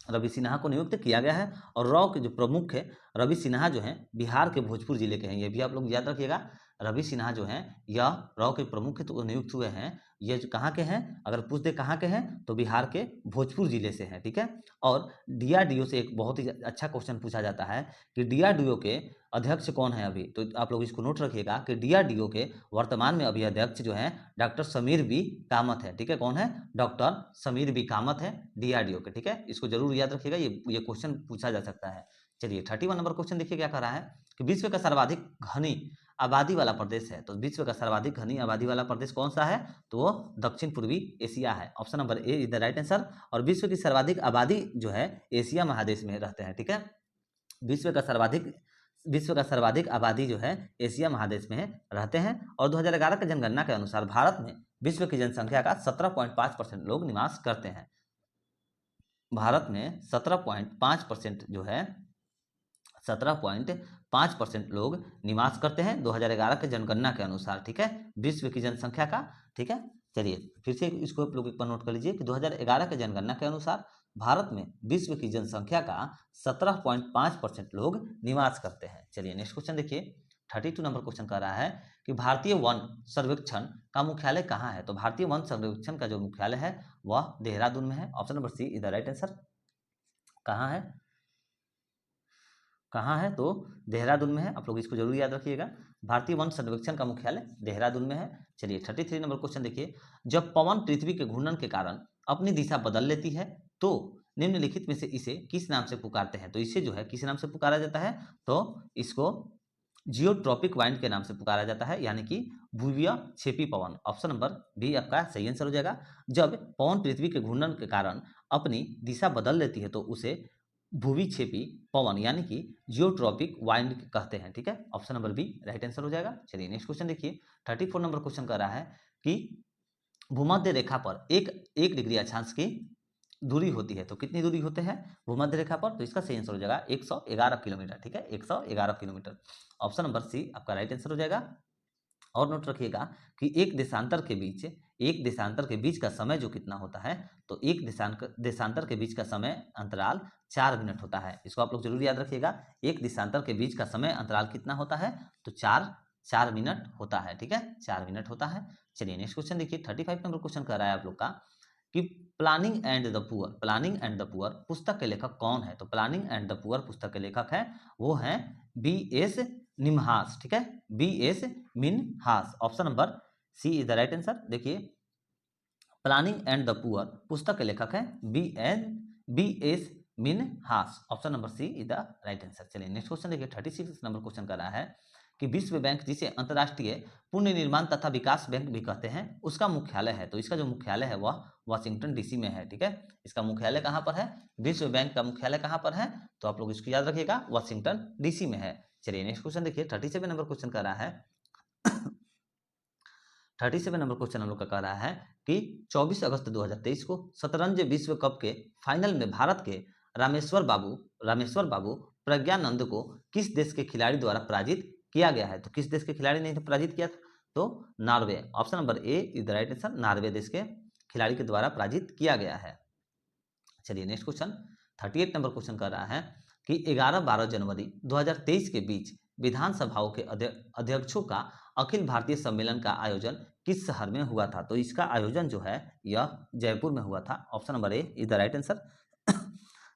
रवि सिन्हा को नियुक्त किया गया है। और रॉ के जो प्रमुख है रवि सिन्हा जो है बिहार के भोजपुर जिले के हैं, ये भी आप लोग याद रखिएगा। रवि सिन्हा जो हैं यह रॉ के प्रमुख तो नियुक्त हुए हैं। ये जो कहाँ के हैं, अगर पूछ दे कहाँ के हैं तो बिहार के भोजपुर जिले से हैं, ठीक है। और डीआरडीओ से एक बहुत ही अच्छा क्वेश्चन पूछा जाता है कि डीआरडीओ के अध्यक्ष कौन है अभी, तो आप लोग इसको नोट रखिएगा कि डीआरडीओ के वर्तमान में अभी अध्यक्ष जो है डॉक्टर समीर बी कामत है, ठीक है। कौन है, डॉक्टर समीर बी कामत है डीआरडीओ के, ठीक है। इसको जरूर याद रखिएगा, ये क्वेश्चन पूछा जा सकता है। चलिए 31 नंबर क्वेश्चन देखिए क्या कर रहा है कि विश्व का सर्वाधिक घनी आबादी वाला प्रदेश है, तो विश्व का सर्वाधिक घनी आबादी वाला प्रदेश कौन सा है, तो वो दक्षिण पूर्वी एशिया है। Option number A is the right answer. और विश्व की सर्वाधिक आबादी जो है एशिया महादेश में रहते हैं, ठीक है। विश्व का सर्वाधिक आबादी जो है एशिया महादेश में रहते हैं। और 2011 की जनगणना के अनुसार भारत में विश्व की जनसंख्या का 17.5% लोग निवास करते हैं। भारत में 17.5% जो है 17.5% लोग निवास करते हैं 2011 के जनगणना के अनुसार, ठीक है, विश्व की जनसंख्या का, ठीक है। चलिए फिर से इसको आप लोग एक बार नोट कर लीजिए कि 2011 के जनगणना के अनुसार भारत में विश्व की जनसंख्या का 17.5% लोग निवास करते हैं। चलिए नेक्स्ट क्वेश्चन देखिए 32 नंबर क्वेश्चन कर रहा है कि भारतीय वन सर्वेक्षण का मुख्यालय कहाँ है, तो भारतीय वन सर्वेक्षण का जो मुख्यालय है वह देहरादून में है। Option number C is the right answer. कहाँ है, कहाँ है, तो देहरादून में है। आप लोग इसको जरूर याद रखिएगा, भारतीय वन सर्वेक्षण का मुख्यालय देहरादून में है। चलिए 33 नंबर क्वेश्चन देखिए, जब पवन पृथ्वी के घूर्णन के कारण अपनी दिशा बदल लेती है तो निम्नलिखित में से इसे किस नाम से पुकारते हैं, तो इसे जो है किस नाम से पुकारा जाता है, तो इसको जियोट्रॉपिक वाइंड के नाम से पुकारा जाता है, यानी कि भूविय क्षेपी पवन। ऑप्शन नंबर बी आपका सही आंसर हो जाएगा। जब पवन पृथ्वी के घूर्णन के कारण अपनी दिशा बदल लेती है तो उसे भूविक्षेपी पवन यानी कि जियोट्रॉपिक वाइंड कहते हैं, ठीक है। Option number B right answer हो जाएगा। चलिए नेक्स्ट क्वेश्चन देखिए 34 नंबर क्वेश्चन कर रहा है कि भूमध्य रेखा पर एक डिग्री अक्षांश की दूरी होती है, तो कितनी दूरी होते हैं भूमध्य रेखा पर, तो इसका सही आंसर हो जाएगा 111 किलोमीटर, ठीक है, 111 किलोमीटर। ऑप्शन नंबर सी आपका राइट आंसर हो जाएगा। और नोट रखिएगा कि एक देशांतर के बीच का समय जो कितना होता है, तो एक देशांतर के बीच का समय अंतराल 4 मिनट होता है। इसको आप लोग जरूर याद रखिएगा, एक देशांतर के बीच का समय अंतराल कितना होता है, तो 4 मिनट होता है, ठीक है, 4 मिनट होता है। चलिए नेक्स्ट क्वेश्चन देखिए 35 नंबर क्वेश्चन कर रहा है आप लोग का कि प्लानिंग एंड द पुअर पुस्तक के लेखक कौन है, तो प्लानिंग एंड द पुअर पुस्तक के लेखक है वो हैं B.S. निमहास, ठीक है, B.S. Minhas. Option number C is the right answer. देखिए प्लानिंग एंड द पुअर पुस्तक के लेखक हैं B.S. Minhas. Option number C is the right answer. चलिए नेक्स्ट क्वेश्चन देखिए 36 नंबर क्वेश्चन कर रहा है कि विश्व बैंक जिसे अंतर्राष्ट्रीय पुण्य निर्माण तथा विकास बैंक भी कहते हैं उसका मुख्यालय है, तो इसका जो मुख्यालय है वह वाशिंगटन डीसी में है, ठीक है। इसका मुख्यालय कहाँ पर है, विश्व बैंक का मुख्यालय कहाँ पर है, तो आप लोग इसको याद रखिएगा वाशिंगटन डीसी में है। चलिए नेक्स्ट क्वेश्चन देखिए 37 नंबर क्वेश्चन कर रहा है 37 नंबर क्वेश्चन हम लोग का कह रहा है कि 24 अगस्त 2023 को शतरंज विश्व कप के फाइनल में भारत के रामेश्वर बाबू प्रज्ञानंद को किस देश के खिलाड़ी द्वारा पराजित किया गया है, तो किस देश के खिलाड़ी ने पराजित किया था, तो Norway. Option number A is the right answer, Norway देश के खिलाड़ी के द्वारा पराजित किया गया है। चलिए नेक्स्ट क्वेश्चन 38 नंबर क्वेश्चन कर रहा है कि 11-12 जनवरी 2023 के बीच विधानसभाओं के अध्यक्षों का अखिल भारतीय सम्मेलन का आयोजन किस शहर में हुआ था, तो इसका आयोजन जो है यह जयपुर में हुआ था। Option number A is the right answer.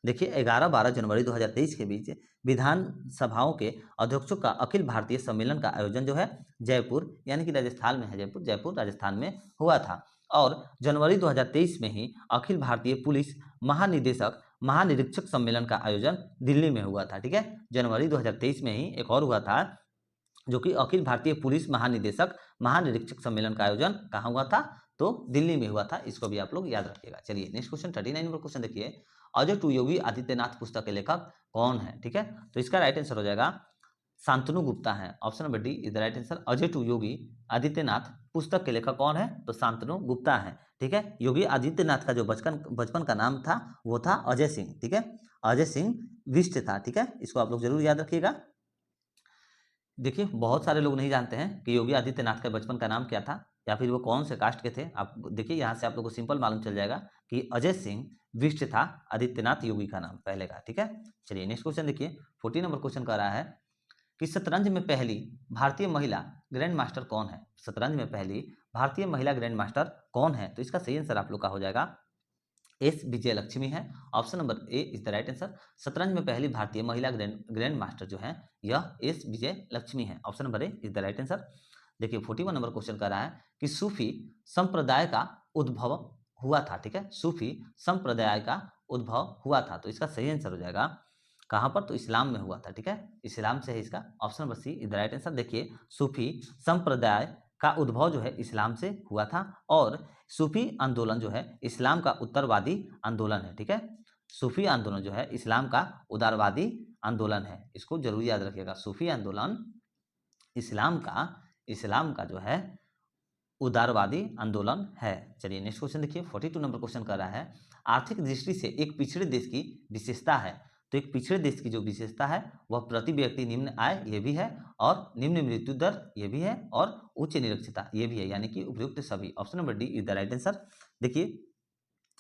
देखिए 11-12 जनवरी 2023 के बीच विधानसभाओं के अध्यक्षों का अखिल भारतीय सम्मेलन का आयोजन जो है जयपुर यानी कि राजस्थान में है, जयपुर राजस्थान में हुआ था। और जनवरी 2023 में ही अखिल भारतीय पुलिस महानिरीक्षक सम्मेलन का आयोजन दिल्ली में हुआ था, ठीक है। जनवरी 2023 में ही एक और हुआ था जो कि अखिल भारतीय पुलिस महानिरीक्षक सम्मेलन का आयोजन कहाँ हुआ था, तो दिल्ली में हुआ था। इसको भी आप लोग याद रखिएगा। चलिए नेक्स्ट क्वेश्चन 39 नंबर क्वेश्चन देखिए, अजय टू योगी आदित्यनाथ पुस्तक के लेखक कौन है, ठीक है, तो इसका राइट आंसर हो जाएगा शांतनु गुप्ता है। Option number D is the right answer. Ajay to Yogi Adityanath पुस्तक के लेखक कौन है, तो शांतनु गुप्ता है, ठीक है। योगी आदित्यनाथ का जो बचपन का नाम था वो था अजय सिंह, ठीक है, अजय सिंह बिष्ट था, ठीक है। इसको आप लोग जरूर याद रखिएगा। देखिए बहुत सारे लोग नहीं जानते हैं कि योगी आदित्यनाथ का बचपन का नाम क्या था या फिर वो कौन से कास्ट के थे। आप देखिए यहाँ से आप लोग को सिंपल मालूम चल जाएगा कि अजय सिंह बिष्ट था आदित्यनाथ योगी का नाम पहले का, ठीक है। चलिए नेक्स्ट क्वेश्चन देखिए 40 नंबर क्वेश्चन कर रहा है कि शतरंज में पहली भारतीय महिला ग्रैंड मास्टर कौन है। शतरंज में पहली भारतीय महिला ग्रैंड मास्टर कौन है, तो इसका सही आंसर आप लोग का हो जाएगा एस विजय लक्ष्मी है। Option number A is the right answer. शतरंज में पहली भारतीय महिला ग्रैंड मास्टर जो है यह एस विजय लक्ष्मी है। Option number A is the right answer. देखिए 41 नंबर क्वेश्चन कर रहा है कि सूफी संप्रदाय का उद्भव हुआ था। ठीक है, सूफी संप्रदाय का उद्भव हुआ था, तो इसका सही आंसर हो जाएगा कहां पर, तो इस्लाम में हुआ था। ठीक है, इस्लाम से है इसका। Option number C is the right answer. देखिए सूफी संप्रदाय का उद्भव जो है इस्लाम से हुआ था, और सूफी आंदोलन जो है इस्लाम का उत्तरवादी आंदोलन है। ठीक है, सूफी आंदोलन जो है इस्लाम का उदारवादी आंदोलन है, इसको जरूर याद रखिएगा। सूफी आंदोलन इस्लाम का जो है उदारवादी आंदोलन है। चलिए नेक्स्ट क्वेश्चन देखिए 42 नंबर क्वेश्चन कर रहा है आर्थिक दृष्टि से एक पिछड़े देश की विशेषता है। तो एक पिछड़े देश की जो विशेषता है वह प्रति व्यक्ति निम्न आय ये भी है, और निम्न मृत्यु दर ये भी है, और उच्च निरक्षरता ये भी है, यानी कि उपयुक्त सभी। Option number D is the right answer. देखिए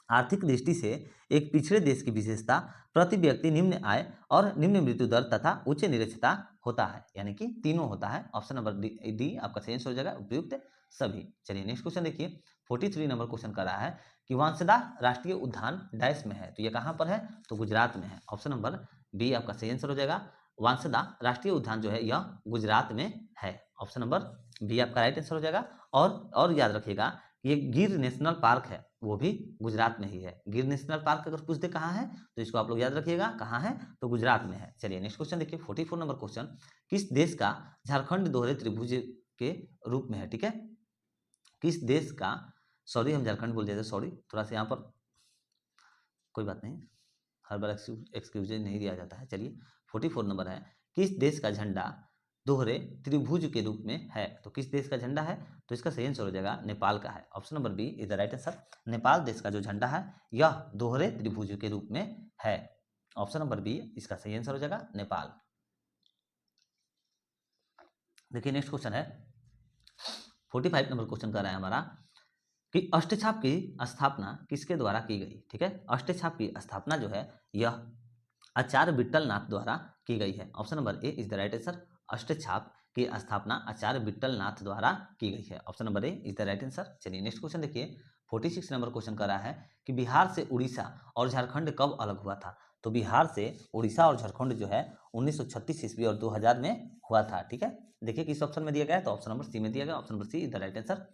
आर्थिक दृष्टि से एक पिछड़े देश की विशेषता प्रति व्यक्ति निम्न आय और निम्न मृत्यु दर तथा उच्च निरक्षरता होता है, यानी कि तीनों होता है। ऑप्शन नंबर डी आपका सही आंसर हो जाएगा उपयुक्त सभी। चलिए नेक्स्ट क्वेश्चन देखिए 43 नंबर क्वेश्चन कर रहा है कि वांसदा राष्ट्रीय उद्यान डैश में है, तो ये कहां पर है, तो गुजरात में है। ऑप्शन नंबर बी आपका सही आंसर हो जाएगा। वांसदा राष्ट्रीय उद्यान जो है यह गुजरात में है। ऑप्शन नंबर बी आपका राइट आंसर हो जाएगा। और याद रखिएगा ये गिर नेशनल पार्क है, वो भी गुजरात में ही है। गिर नेशनल पार्क अगर पूछ दे कहाँ है, तो इसको आप लोग याद रखिएगा कहाँ है, तो गुजरात में है। चलिए नेक्स्ट क्वेश्चन देखिए 44 नंबर क्वेश्चन, किस देश का झारखंड दोहरे त्रिभुज के रूप में है। ठीक है, किस देश का, सॉरी हम झारखंड बोल दिया था, सॉरी थोड़ा सा यहाँ पर, कोई बात नहीं, हर बार एक्सक्यूज नहीं दिया जाता है। चलिए 44 नंबर है, किस देश का झंडा दोहरे त्रिभुज के रूप में है। तो किस देश का झंडा है, तो इसका सही आंसर हो जाएगा नेपाल का है। Option number B is the right answer. Nepal देश का जो झंडा है यह दोहरे त्रिभुज के रूप में है। ऑप्शन नंबर बी इसका सही आंसर हो जाएगा नेपाल। देखिए नेक्स्ट क्वेश्चन है 45 नंबर क्वेश्चन कर रहा है हमारा कि अष्टछाप की स्थापना किसके द्वारा की गई। ठीक है, अष्टछाप की स्थापना जो है यह आचार्य विट्ठल नाथ द्वारा की गई है। Option number A is the right answer. Ashtachhap की स्थापना आचार्य विट्ठल नाथ द्वारा की गई है। Option number A is the right answer. चलिए नेक्स्ट क्वेश्चन देखिए 46 नंबर क्वेश्चन कर रहा है कि बिहार से उड़ीसा और झारखंड कब अलग हुआ था। तो बिहार से उड़ीसा और झारखंड जो है 1936 ईस्वी और 2000 में हुआ था। ठीक है, देखिए किस ऑप्शन में दिया गया है, तो ऑप्शन नंबर सी में दिया गया। Option number C is the right answer.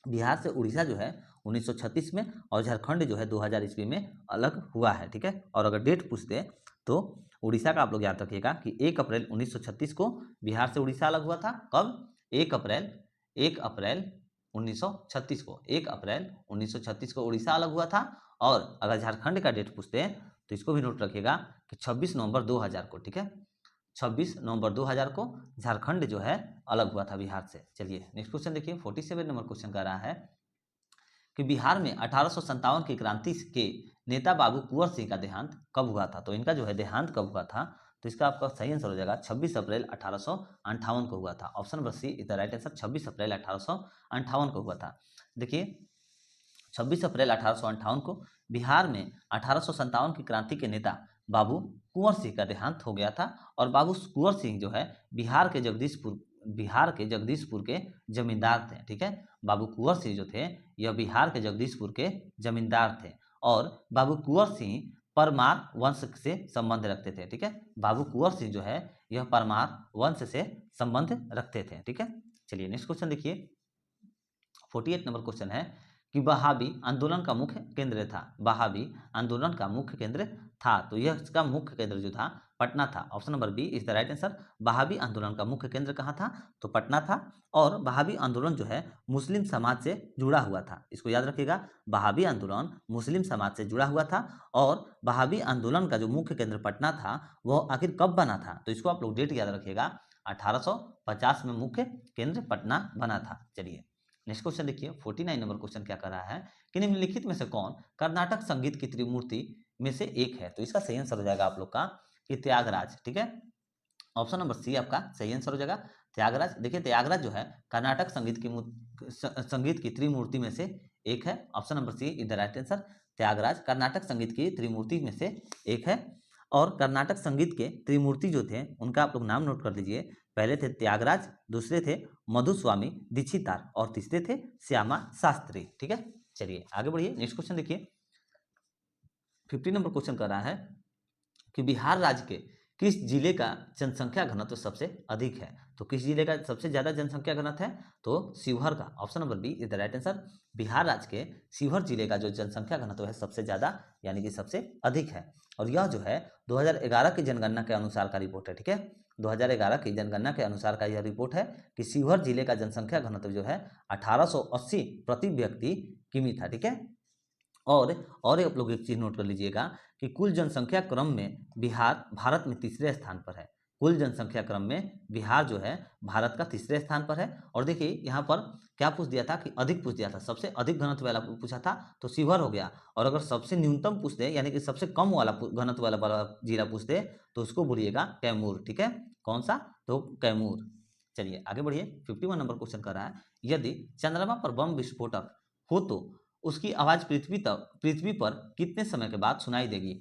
Bihar से उड़ीसा जो है 1936 में और झारखंड जो है 2000 ईस्वी में अलग हुआ है। ठीक है, और अगर डेट पूछते हैं तो उड़ीसा का आप लोग याद रखिएगा कि 1 अप्रैल 1936 को बिहार से उड़ीसा अलग हुआ था। कब, 1 अप्रैल 1936 को, 1 अप्रैल 1936 को उड़ीसा अलग हुआ था। और अगर झारखंड का डेट पूछते हैं तो इसको भी नोट रखिएगा कि 26 नवंबर 2000 को। ठीक है, 26 नवंबर 2000 को झारखंड जो है अलग हुआ था बिहार से। चलिए नेक्स्ट क्वेश्चन देखिए 47 नंबर क्वेश्चन का रहा है कि बिहार में 1857 की क्रांति के नेता बाबू कुंवर सिंह का देहांत कब हुआ था। तो इनका जो है देहांत कब हुआ था, तो इसका आपका सही आंसर हो जाएगा 26 अप्रैल 1858 को हुआ था। Option number C is the right answer. 26 अप्रैल 1858 को हुआ था। देखिए 26 अप्रैल 1858 को बिहार में 1857 की क्रांति के नेता बाबू कुंवर सिंह का देहांत हो गया था। और बाबू कुंवर सिंह जो है बिहार के जगदीशपुर के जमींदार थे। ठीक है, बाबू कुंवर सिंह जो थे यह बिहार के जगदीशपुर के जमींदार थे, और बाबू कुंवर सिंह परमार वंश से संबंध रखते थे। ठीक है, बाबू कुंवर सिंह जो है यह परमार वंश से संबंध रखते थे। ठीक है, चलिए नेक्स्ट क्वेश्चन देखिए 48 नंबर क्वेश्चन है कि वहाबी आंदोलन का मुख्य केंद्र था। वहाबी आंदोलन का मुख्य केंद्र था, तो यह इसका मुख्य केंद्र जो था पटना था। Option number B is the right answer. वहाबी आंदोलन का मुख्य केंद्र कहाँ था, तो पटना था। और वहाबी आंदोलन जो है मुस्लिम समाज से जुड़ा हुआ था, इसको याद रखिएगा। वहाबी आंदोलन मुस्लिम समाज से जुड़ा हुआ था, और वहाबी आंदोलन का जो मुख्य केंद्र पटना था वह आखिर कब बना था, तो इसको आप लोग डेट याद रखिएगा। 1850 में मुख्य केंद्र पटना बना था। चलिए नेक्स्ट क्वेश्चन देखिए 49 नंबर क्वेश्चन क्या कर रहा है कि निम्नलिखित में से कौन कर्नाटक संगीत की त्रिमूर्ति में से एक है। तो इसका सही आंसर हो जाएगा आप लोग का कि त्यागराज। ठीक है, ऑप्शन नंबर सी आपका सही आंसर हो जाएगा त्यागराज। देखिए त्यागराज जो है कर्नाटक संगीत की त्रिमूर्ति में से एक है। Option number C is the right answer. Tyagaraja Carnatic संगीत की त्रिमूर्ति में से एक है। और कर्नाटक संगीत के त्रिमूर्ति जो थे उनका आप लोग नाम नोट कर लीजिए। पहले थे त्यागराज, दूसरे थे मधुस्वामी दीक्षितार और तीसरे थे श्यामा शास्त्री। ठीक है, चलिए आगे बढ़िए। नेक्स्ट क्वेश्चन देखिए, 50 नंबर क्वेश्चन कर रहा है कि बिहार राज्य के किस जिले का जनसंख्या घनत्व सबसे अधिक है। तो किस जिले का सबसे ज्यादा जनसंख्या घनत्व है, तो शिवहर का। Option number B is the right answer. Bihar राज्य के शिवहर जिले का जो जनसंख्या घनत्व है सबसे ज्यादा यानी कि सबसे अधिक है। और यह जो है 2011 की जनगणना के अनुसार का रिपोर्ट है। ठीक है, 2011 की जनगणना के अनुसार का यह रिपोर्ट है कि शिवहर जिले का जनसंख्या घनत्व जो है 1880 प्रति व्यक्ति किमी था। ठीक है, और आप लोग एक चीज नोट कर लीजिएगा कि कुल जनसंख्या क्रम में बिहार भारत में तीसरे स्थान पर है। कुल जनसंख्या क्रम में बिहार जो है भारत का तीसरे स्थान पर है। और देखिए यहाँ पर क्या पूछ दिया था कि अधिक पूछ दिया था, सबसे अधिक घनत्व वाला पूछा था तो शिवहर हो गया। और अगर सबसे न्यूनतम पूछ दे यानी कि सबसे कम वाला घनत्व वाला जिला पूछ दे तो उसको बोलिएगा कैमूर। ठीक है, कौन सा, तो कैमूर। चलिए आगे बढ़िए। 51 नंबर क्वेश्चन कर रहा है, यदि चंद्रमा पर बम विस्फोटक हो तो उसकी आवाज पृथ्वी पर कितने समय के बाद सुनाई देगी।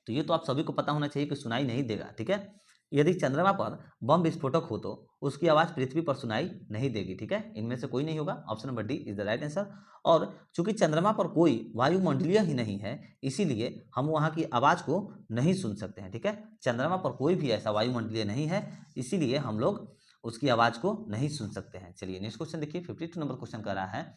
तो ये तो आप सभी को पता होना चाहिए कि सुनाई नहीं देगा। ठीक है, यदि चंद्रमा पर बम विस्फोटक हो तो उसकी आवाज पृथ्वी पर सुनाई नहीं देगी। ठीक है, इनमें से कोई नहीं होगा। Option number D is the right answer. और चूंकि चंद्रमा पर कोई वायुमंडलीय ही नहीं है इसीलिए हम वहां की आवाज को नहीं सुन सकते हैं। ठीक है, चंद्रमा पर कोई भी ऐसा वायुमंडलीय नहीं है इसीलिए हम लोग उसकी आवाज को नहीं सुन सकते हैं। चलिए नेक्स्ट क्वेश्चन देखिए, 52 नंबर क्वेश्चन कर रहा है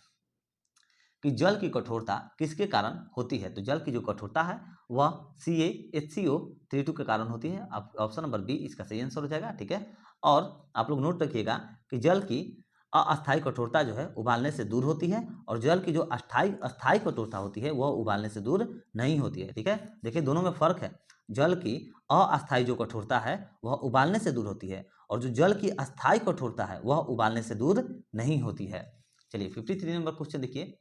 कि जल की कठोरता किसके कारण होती है। तो जल की जो कठोरता है वह CaHCO3 के कारण होती है। ऑप्शन नंबर बी इसका सही आंसर हो जाएगा। ठीक है, और आप लोग नोट रखिएगा कि जल की अस्थायी कठोरता जो है उबालने से दूर होती है और जल की जो अस्थायी कठोरता होती है वह उबालने से दूर नहीं होती है। ठीक है, देखिए दोनों में फर्क है। जल की अस्थायी जो कठोरता है वह उबालने से दूर होती है और जो जल की अस्थायी कठोरता है वह उबालने से दूर नहीं होती है। चलिए 53 नंबर क्वेश्चन देखिए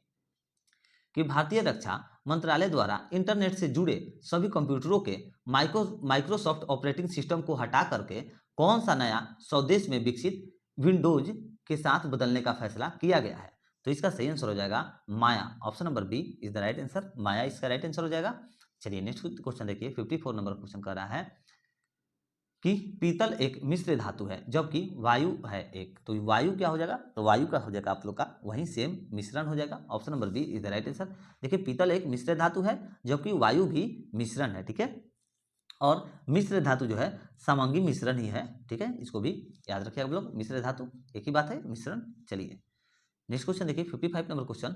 कि भारतीय रक्षा मंत्रालय द्वारा इंटरनेट से जुड़े सभी कंप्यूटरों के माइक्रोसॉफ्ट ऑपरेटिंग सिस्टम को हटा करके कौन सा नया स्वदेश में विकसित विंडोज के साथ बदलने का फैसला किया गया है। तो इसका सही आंसर हो जाएगा माया। Option number B is the right answer. माया इसका राइट आंसर हो जाएगा। चलिए नेक्स्ट क्वेश्चन देखिए, 54 नंबर क्वेश्चन कर रहा है कि पीतल एक मिश्र धातु है जबकि वायु है एक। तो वायु क्या हो जाएगा, तो वायु का हो जाएगा आप लोग का वहीं सेम मिश्रण हो जाएगा। Option number B is the right answer. देखिए पीतल एक मिश्र धातु है जबकि वायु भी मिश्रण है। ठीक है, और मिश्र धातु जो है समांगी मिश्रण ही है। ठीक है, इसको भी याद रखिए आप लोग, मिश्र धातु एक ही बात है, मिश्रण। चलिए नेक्स्ट क्वेश्चन देखिए, 55 नंबर क्वेश्चन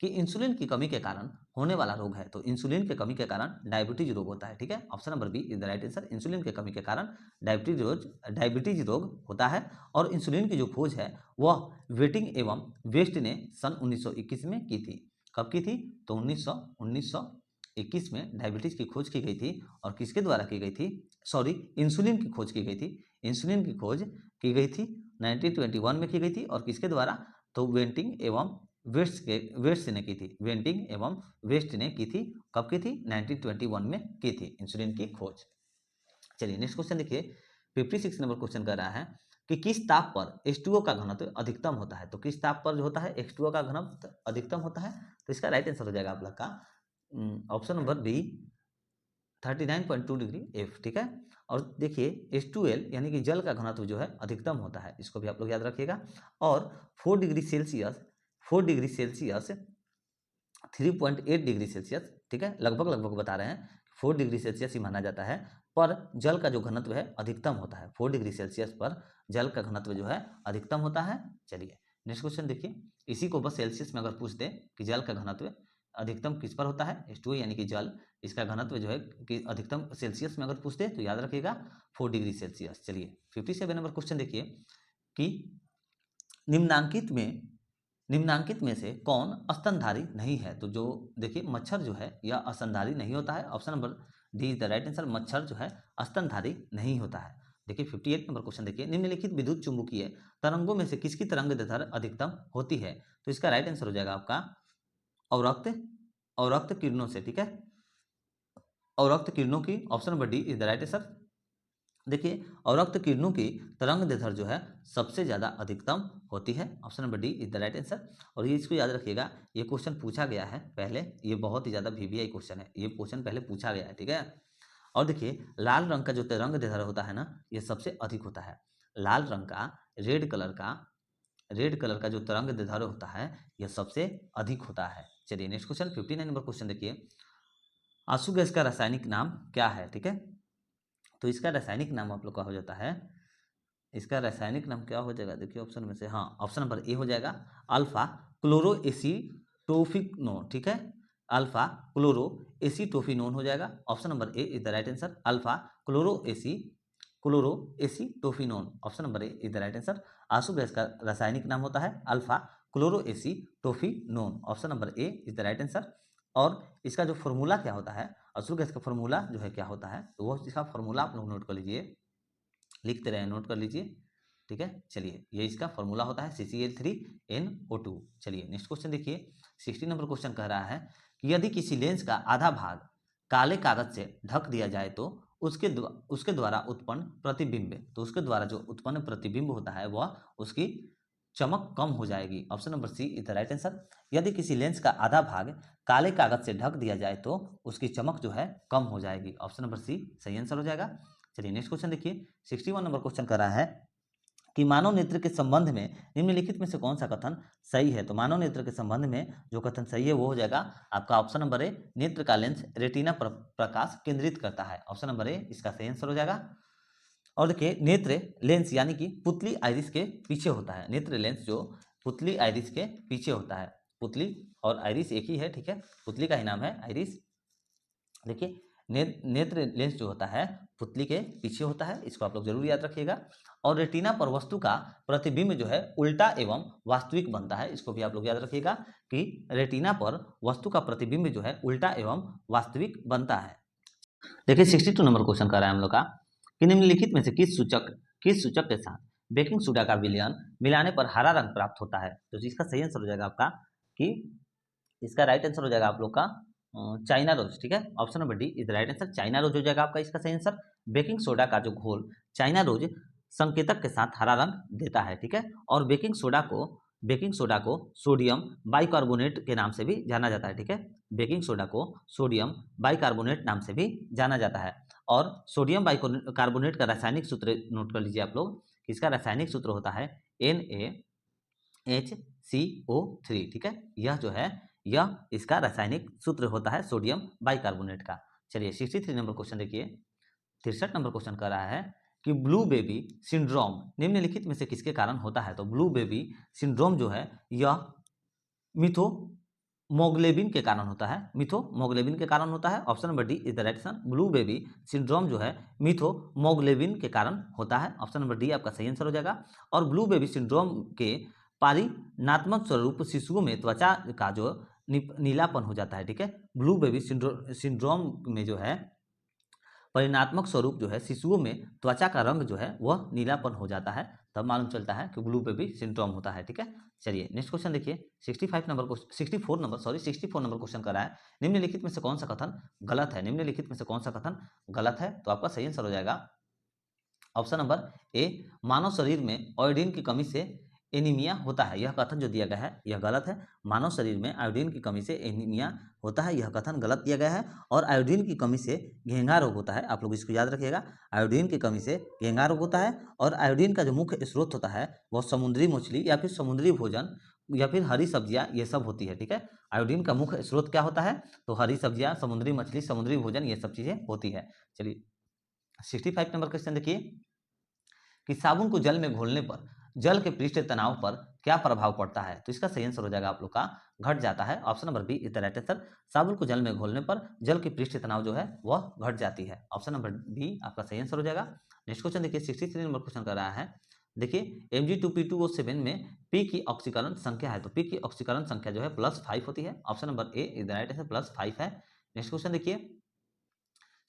कि इंसुलिन की कमी के कारण होने वाला रोग है। तो इंसुलिन की कमी के कारण डायबिटीज रोग होता है। ठीक है, option number B is the right answer. Insulin की कमी के कारण डायबिटीज रोग होता है। और इंसुलिन की जो खोज है वह वेटिंग एवं वेस्ट ने सन 1921 में की थी। कब की थी, तो 1921 में डायबिटीज की खोज की गई थी। और किसके द्वारा की गई थी, सॉरी इंसुलिन की खोज की गई थी। इंसुलिन की खोज की गई थी 1921 में की गई थी। और किसके द्वारा, तो वेटिंग एवं वेस्ट ने की थी। वेंटिंग एवं वेस्ट ने की थी। कब की थी, 1921 में की थी इंसुलिन की खोज। चलिए नेक्स्ट क्वेश्चन देखिए, 56 नंबर क्वेश्चन कर रहा है कि किस ताप पर H2O का घनत्व अधिकतम होता है। तो किस ताप पर जो होता है H2O का घनत्व अधिकतम होता है। तो इसका राइट आंसर हो जाएगा आप लोग का option number B 39.2 degree F। ठीक है, और देखिए H2L यानी कि जल का घनत्व जो है अधिकतम होता है, इसको भी आप लोग याद रखिएगा। और 4 डिग्री सेल्सियस 3.8 डिग्री सेल्सियस, ठीक है, लगभग बता रहे हैं 4 डिग्री सेल्सियस ही माना जाता है। पर जल का जो घनत्व है अधिकतम होता है। 4 डिग्री सेल्सियस पर जल का घनत्व जो है अधिकतम होता है। चलिए नेक्स्ट क्वेश्चन देखिए, इसी को बस सेल्सियस में अगर पूछ दे कि जल का घनत्व अधिकतम किस पर होता है, H2O यानी कि जल, इसका घनत्व जो है कि अधिकतम सेल्सियस में अगर पूछ दे तो याद रखिएगा 4 डिग्री सेल्सियस। चलिए 57 नंबर क्वेश्चन देखिए कि निम्नांकित में से कौन स्तनधारी नहीं है। तो जो देखिए मच्छर जो है यह स्तनधारी नहीं होता है। Option number D is the right answer. मच्छर जो है स्तनधारी नहीं होता है। देखिए 58 नंबर क्वेश्चन देखिए, निम्नलिखित विद्युत चुंबकीय तरंगों में से किसकी तरंग दैर्घ्य अधिकतम होती है। तो इसका राइट आंसर हो जाएगा आपका अवरक्त किरणों से। ठीक है, अवरक्त किरणों की, option number D is the right answer. देखिए अवरक्त किरणों की तरंग दैर्घ्य जो है सबसे ज्यादा अधिकतम होती है। Option number D is the right answer. और ये इसको याद रखिएगा, ये क्वेश्चन पूछा गया है पहले, ये बहुत ही ज्यादा VVI क्वेश्चन है, ये क्वेश्चन पहले पूछा गया है। ठीक है, और देखिए लाल रंग का जो रंग दैर्ध्य होता है ना, ये सबसे अधिक होता है। लाल रंग का, रेड कलर का जो तरंग दैर्ध्य होता है, यह सबसे अधिक होता है। चलिए नेक्स्ट क्वेश्चन 59 नंबर क्वेश्चन देखिए, आंसू गैस का रासायनिक नाम क्या है? ठीक है, तो इसका रासायनिक नाम आप लोग का हो जाता है, इसका रासायनिक नाम क्या हो जाएगा? देखिए ऑप्शन में से, हाँ ऑप्शन नंबर ए हो जाएगा अल्फा क्लोरोएसीटोफिनोन। ठीक है, अल्फा क्लोरोएसीटोफिनोन हो जाएगा। Option number A is the right answer, alpha chloroacetophenone. Option number A is the right answer. आंसू गैस का रासायनिक नाम होता है alpha chloroacetophenone. Option number A is the right answer. और इसका जो फॉर्मूला क्या होता है, आंसू गैस का फॉर्मूला जो है क्या होता है, तो वो इसका फॉर्मूला आप लोग नोट कर लीजिए, लिखते रहे, नोट कर लीजिए। ठीक है, चलिए ये इसका फॉर्मूला होता है CCl3NO2। चलिए नेक्स्ट क्वेश्चन देखिए, 60 नंबर क्वेश्चन कह रहा है कि यदि किसी लेंस का आधा भाग काले कागज से ढक दिया जाए तो उसके द्वारा उत्पन्न प्रतिबिंब, तो उसके द्वारा जो उत्पन्न प्रतिबिंब होता है वह उसकी चमक कम हो जाएगी। Option number C is the right answer. यदि किसी लेंस का आधा भाग काले कागज से ढक दिया जाए तो उसकी चमक जो है कम हो जाएगी। ऑप्शन नंबर सी सही आंसर हो जाएगा। चलिए नेक्स्ट क्वेश्चन देखिए, 61 नंबर क्वेश्चन कर रहा है कि मानव नेत्र के संबंध में निम्नलिखित में से कौन सा कथन सही है? तो मानव नेत्र के संबंध में जो कथन सही है वो हो जाएगा आपका ऑप्शन नंबर ए, नेत्र का लेंस रेटिना पर प्रकाश केंद्रित करता है। ऑप्शन नंबर ए इसका सही आंसर हो जाएगा। और देखिए नेत्र लेंस यानी कि पुतली आइरिस के पीछे होता है, नेत्र लेंस जो पुतली आइरिस के पीछे होता है, पुतली और आइरिस एक ही है। ठीक है, पुतली का ही नाम है आइरिस। देखिए नेत्र लेंस जो होता है पुतली के पीछे होता है, इसको आप लोग जरूर याद रखिएगा। और रेटिना पर वस्तु का प्रतिबिंब जो है उल्टा एवं वास्तविक बनता है, इसको भी आप लोग याद रखिएगा कि रेटिना पर वस्तु का प्रतिबिंब जो है उल्टा एवं वास्तविक बनता है। देखिए 62 नंबर क्वेश्चन कर रहा है हम लोग का कि निम्नलिखित में से किस सूचक के साथ बेकिंग सोडा का विलयन मिलाने पर हरा रंग प्राप्त होता है? तो इसका सही आंसर हो जाएगा आपका कि इसका राइट आंसर हो जाएगा आप लोग का चाइना रोज। ठीक है, option number D is right answer, China rose हो जाएगा आपका इसका सही आंसर। बेकिंग सोडा का जो घोल चाइना रोज संकेतक के साथ हरा रंग देता है। ठीक है, और बेकिंग सोडा को सोडियम बाइकार्बोनेट के नाम से भी जाना जाता है। ठीक है, बेकिंग सोडा को सोडियम बाइकार्बोनेट नाम से भी जाना जाता है। और सोडियम बाइकार्बोनेट का रासायनिक सूत्र नोट कर लीजिए आप लोग, इसका रासायनिक सूत्र होता है NaHCO3। ठीक है, यह जो है यह इसका रासायनिक सूत्र होता है सोडियम बाइकार्बोनेट का। चलिए 63 नंबर क्वेश्चन देखिए, 63 नंबर क्वेश्चन कर रहा है कि ब्लू बेबी सिंड्रोम निम्नलिखित में से किसके कारण होता है? तो ब्लू बेबी सिंड्रोम जो है यह मिथोमोग्लोबिन के कारण होता है, मिथोमोग्लोबिन के कारण होता है। Option number D is the right answer, blue baby syndrome जो है मिथोमोग्लोबिन के कारण होता है। ऑप्शन नंबर डी आपका सही आंसर हो जाएगा। और ब्लू बेबी सिंड्रोम के परिणात्मक स्वरूप शिशुओं में त्वचा का जो नीलापन हो जाता है। ठीक है, ब्लू बेबी सिंड्रोम में जो है परिणात्मक स्वरूप जो है शिशुओं में त्वचा का रंग जो है वह नीलापन हो जाता है, तब मालूम चलता है कि ब्लू बेबी सिंड्रोम होता है। ठीक है, चलिए नेक्स्ट क्वेश्चन देखिए, 64 नंबर क्वेश्चन कर रहा है निम्नलिखित में से कौन सा कथन गलत है? निम्नलिखित में से कौन सा कथन गलत है? तो आपका सही आंसर हो जाएगा ऑप्शन नंबर ए, मानव शरीर में आयोडीन की कमी से एनीमिया होता है। यह कथन जो दिया गया है यह गलत है, मानव शरीर में आयोडीन की कमी से एनीमिया होता है, यह कथन गलत दिया गया है। और आयोडीन की कमी से घेंघा रोग होता है, आप लोग इसको याद रखिएगा, आयोडीन की कमी से घेंघा रोग होता है। और आयोडीन का जो मुख्य स्रोत होता है वह समुद्री मछली या फिर समुद्री भोजन या फिर हरी सब्जियां ये सब होती है। ठीक है, आयोडीन का मुख्य स्रोत क्या होता है? तो हरी सब्जियां, समुद्री मछली, समुद्री भोजन ये सब चीजें होती है। चलिए 65 नंबर क्वेश्चन देखिए कि साबुन को जल में घोलने पर जल के पृष्ठ तनाव पर क्या प्रभाव पड़ता है? तो इसका सही आंसर हो जाएगा आप लोग का घट जाता है। Option number B is the right answer, साबुन को जल में घोलने पर जल की पृष्ठ तनाव जो है वह घट जाती है। ऑप्शन नंबर बी आपका सही आंसर हो जाएगा। नेक्स्ट क्वेश्चन देखिए, 63 नंबर क्वेश्चन कर रहा है, देखिए Mg2P2O7 में P की ऑक्सीकरण संख्या है, तो P की ऑक्सीकरण संख्या जो है +5 होती है। Option number A is the right answer, +5 है। नेक्स्ट क्वेश्चन देखिए,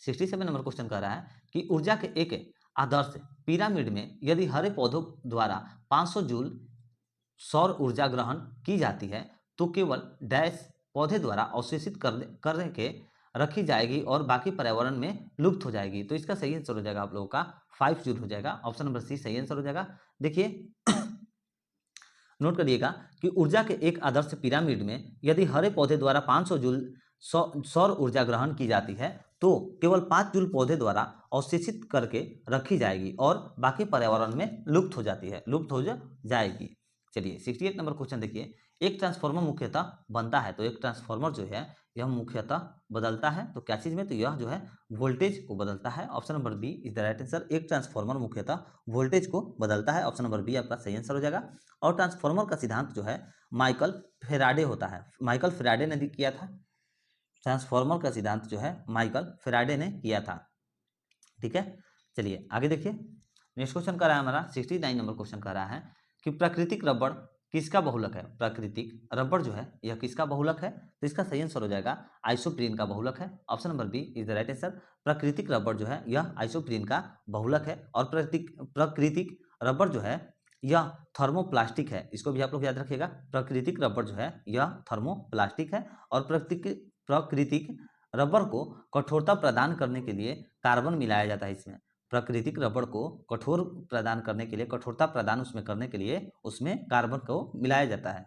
67 नंबर क्वेश्चन कर रहा है कि ऊर्जा के एक आदर्श पिरामिड में यदि हरे पौधों द्वारा 500 जूल सौर ऊर्जा ग्रहण की जाती है तो केवल डैश पौधे द्वारा अवशोषित करने के रखी जाएगी और बाकी पर्यावरण में लुप्त हो जाएगी। तो इसका सही आंसर हो जाएगा आप लोगों का 5 जूल हो जाएगा। ऑप्शन नंबर सी सही आंसर हो जाएगा। देखिए नोट करिएगा कि ऊर्जा के एक आदर्श पिरामिड में यदि हरे पौधे द्वारा 500 जूल सौर ऊर्जा ग्रहण की जाती है तो केवल 5 जूल पौधे द्वारा अवशेषित करके रखी जाएगी और बाकी पर्यावरण में लुप्त हो जाती है, लुप्त हो जाएगी। चलिए 68 नंबर क्वेश्चन देखिए, एक ट्रांसफार्मर मुख्यतः बनता है, तो एक ट्रांसफार्मर जो है यह मुख्यतः बदलता है तो क्या चीज में, तो यह जो है वोल्टेज को बदलता है। Option number B is the right answer. एक ट्रांसफार्मर मुख्यतः वोल्टेज को बदलता है, ऑप्शन नंबर बी आपका सही आंसर हो जाएगा। और ट्रांसफार्मर का सिद्धांत जो है माइकल फेराडे होता है, माइकल फेराडे ने किया था। ट्रांसफार्मर का सिद्धांत जो है माइकल फेराडे ने किया था। ठीक है, चलिए आगे देखिए। नेक्स्ट क्वेश्चन कर रहा है हमारा 69 नंबर क्वेश्चन कर रहा है कि प्राकृतिक रबड़ किसका बहुलक है। प्राकृतिक रबड़ जो है यह किसका बहुलक है, तो इसका सही आंसर हो जाएगा आइसोप्रीन का बहुलक है। Option number B is the right answer. प्राकृतिक रबड़ जो है यह आइसोप्रीन का बहुलक है। और प्राकृतिक रबड़ जो है यह थर्मोप्लास्टिक है, इसको भी आप लोग याद रखिएगा। प्राकृतिक रबड़ जो है यह थर्मोप्लास्टिक है। और प्राकृतिक रबड़ को कठोरता प्रदान करने के लिए कार्बन मिलाया जाता है इसमें। प्राकृतिक रबड़ को कठोर प्रदान करने के लिए, कठोरता प्रदान उसमें करने के लिए उसमें कार्बन को मिलाया जाता है।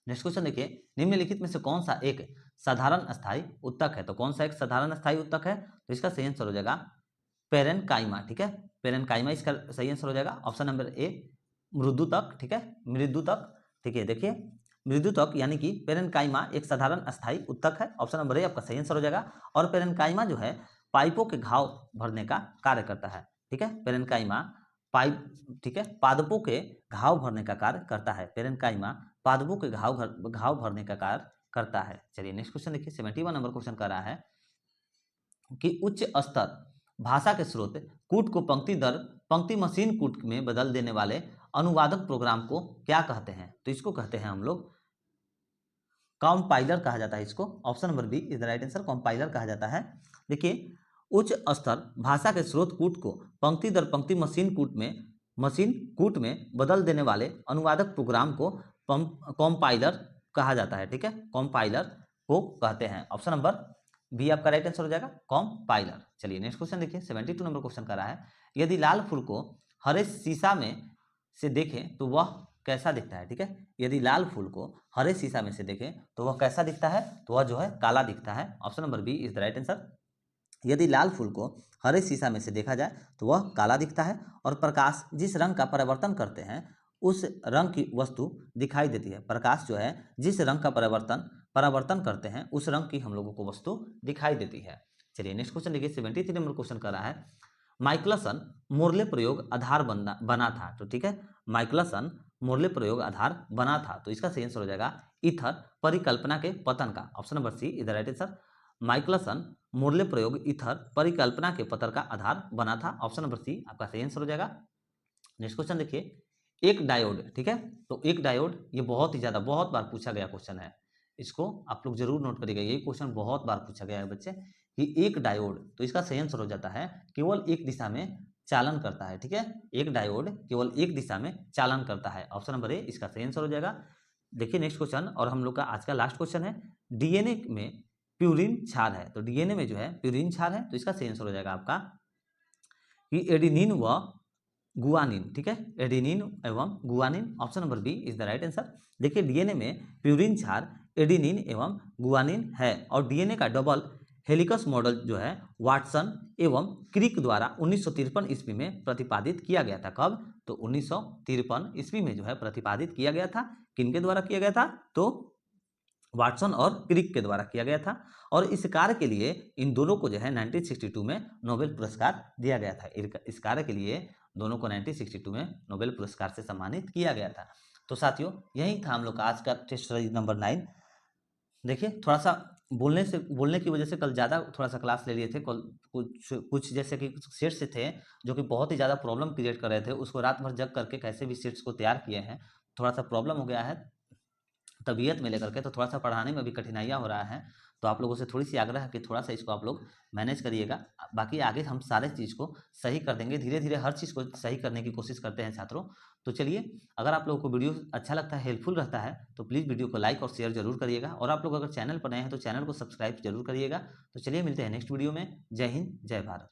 नेक्स्ट क्वेश्चन देखिए, निम्नलिखित में से कौन सा एक साधारण अस्थायी उत्तक है। तो कौन सा एक साधारण अस्थायी उत्तक है, तो इसका सही आंसर हो जाएगा पेरेनकाइमा। ठीक है, पेरेनकाइमा इसका सही आंसर हो जाएगा। ऑप्शन नंबर ए मृदुतक। ठीक है, मृदुतक। ठीक है, देखिए मृदुतक यानी कि पेरेनकाइमा एक साधारण अस्थायी उत्तक है। ऑप्शन नंबर ए आपका सही आंसर हो जाएगा। और पेरेनकाइमा जो है पाइपों के घाव भरने का कार्य करता है। ठीक है, पेरेनकाइमा पाइप, ठीक है, पादपों के घाव भरने का कार्य करता है। पेरेनकाइमा पादपों के घाव भरने का कार्य करता है। चलिए नेक्स्ट क्वेश्चन देखिए, 71 नंबर क्वेश्चन कर रहा है कि उच्च स्तर भाषा के स्रोत कूट को पंक्ति मशीन कूट में बदल देने वाले अनुवादक प्रोग्राम को क्या कहते हैं। तो इसको कहते हैं हम लोग कंपाइलर कहा जाता है इसको। Option number B is the right answer, compiler कहा जाता है। देखिए उच्च स्तर भाषा के स्रोत कूट को पंक्ति दर पंक्ति मशीन कूट में बदल देने वाले अनुवादक प्रोग्राम को कंपाइलर कहा जाता है। ठीक है, कंपाइलर को कहते हैं। ऑप्शन नंबर बी आपका राइट आंसर हो जाएगा, कंपाइलर। चलिए नेक्स्ट क्वेश्चन देखिए, 72 नंबर क्वेश्चन कर रहा है, यदि लाल फूल को हरे शीशा में से देखें तो वह कैसा दिखता है। ठीक है, यदि लाल फूल को हरे शीशा में से देखें तो वह कैसा दिखता है, तो वह जो है काला दिखता है। Option number B is the right answer. यदि लाल फूल को हरे शीशा में से देखा जाए तो वह काला दिखता है। और प्रकाश जिस रंग का परिवर्तन करते हैं उस रंग की वस्तु दिखाई देती है। प्रकाश जो है जिस रंग का परिवर्तन करते हैं उस रंग की हम लोगों को वस्तु दिखाई देती है। चलिए नेक्स्ट क्वेश्चन देखिए, 73 नंबर क्वेश्चन कर रहा है, माइकलसन मोर्ले प्रयोग आधार बना था। तो ठीक है, माइकलसन मोर्ले प्रयोग आधार बना था, तो इसका सही आंसर हो जाएगा ईथर परिकल्पना के पतन का। Option number C is the right answer. Michelson Morley प्रयोग ईथर परिकल्पना के पतन का आधार बना था। ऑप्शन नंबर सी आपका सही आंसर हो जाएगा। नेक्स्ट क्वेश्चन देखिए, एक डायोड। ठीक है, तो एक डायोड ये बहुत बार पूछा गया क्वेश्चन है, इसको आप लोग जरूर नोट करिएगा। ये क्वेश्चन बहुत बार पूछा गया है बच्चे कि एक डायोड, तो इसका सही आंसर हो जाता है केवल एक दिशा में चालन करता है। ठीक है, एक डायोड केवल एक दिशा में चालन करता है। ऑप्शन नंबर ए इसका सही आंसर हो जाएगा। देखिए नेक्स्ट क्वेश्चन, और हम लोग का आज का लास्ट क्वेश्चन है, डीएनए में प्यूरिन क्षार है। तो डीएनए में जो है प्यूरिन क्षार है, तो इसका सही आंसर हो जाएगा आपका कि एडेनिन व गुआनिन। ठीक है, एडेनिन एवं guanine. Option number B is the right answer. देखिए डीएनए में प्यूरिन क्षार एडेनिन एवं गुआनिन है। और डीएनए का डबल हेलिकस मॉडल जो है वाटसन एवं क्रिक द्वारा 1953 ईस्वी में प्रतिपादित किया गया था। कब, तो 1953 ईस्वी में जो है प्रतिपादित किया गया था। किनके द्वारा किया गया था, तो वाटसन और क्रिक के द्वारा किया गया था। और इस कार्य के लिए इन दोनों को जो है 1962 में नोबेल पुरस्कार दिया गया था। इस कार्य के लिए दोनों को 1962 में नोबेल पुरस्कार से सम्मानित किया गया था। तो साथियों यही था हम लोग का आज का टेस्ट सीरीज नंबर 9। देखिए थोड़ा सा बोलने की वजह से कल ज़्यादा थोड़ा सा क्लास ले लिए थे। कल कुछ जैसे कि सेट्स थे जो कि बहुत ही ज़्यादा प्रॉब्लम क्रिएट कर रहे थे, उसको रात भर जग करके कैसे भी सेट्स को तैयार किए हैं। थोड़ा सा प्रॉब्लम हो गया है तबीयत में लेकर के, तो थोड़ा सा पढ़ाने में भी कठिनाइयाँ हो रहा है। तो आप लोगों से थोड़ी सी आग्रह है कि थोड़ा सा इसको आप लोग मैनेज करिएगा। बाकी आगे हम सारे चीज़ को सही कर देंगे, धीरे धीरे हर चीज़ को सही करने की कोशिश करते हैं छात्रों। तो चलिए, अगर आप लोगों को वीडियो अच्छा लगता है, हेल्पफुल रहता है, तो प्लीज़ वीडियो को लाइक और शेयर जरूर करिएगा। और आप लोग अगर चैनल पर नए हैं तो चैनल को सब्सक्राइब जरूर करिएगा। तो चलिए मिलते हैं नेक्स्ट वीडियो में। जय हिंद, जय भारत।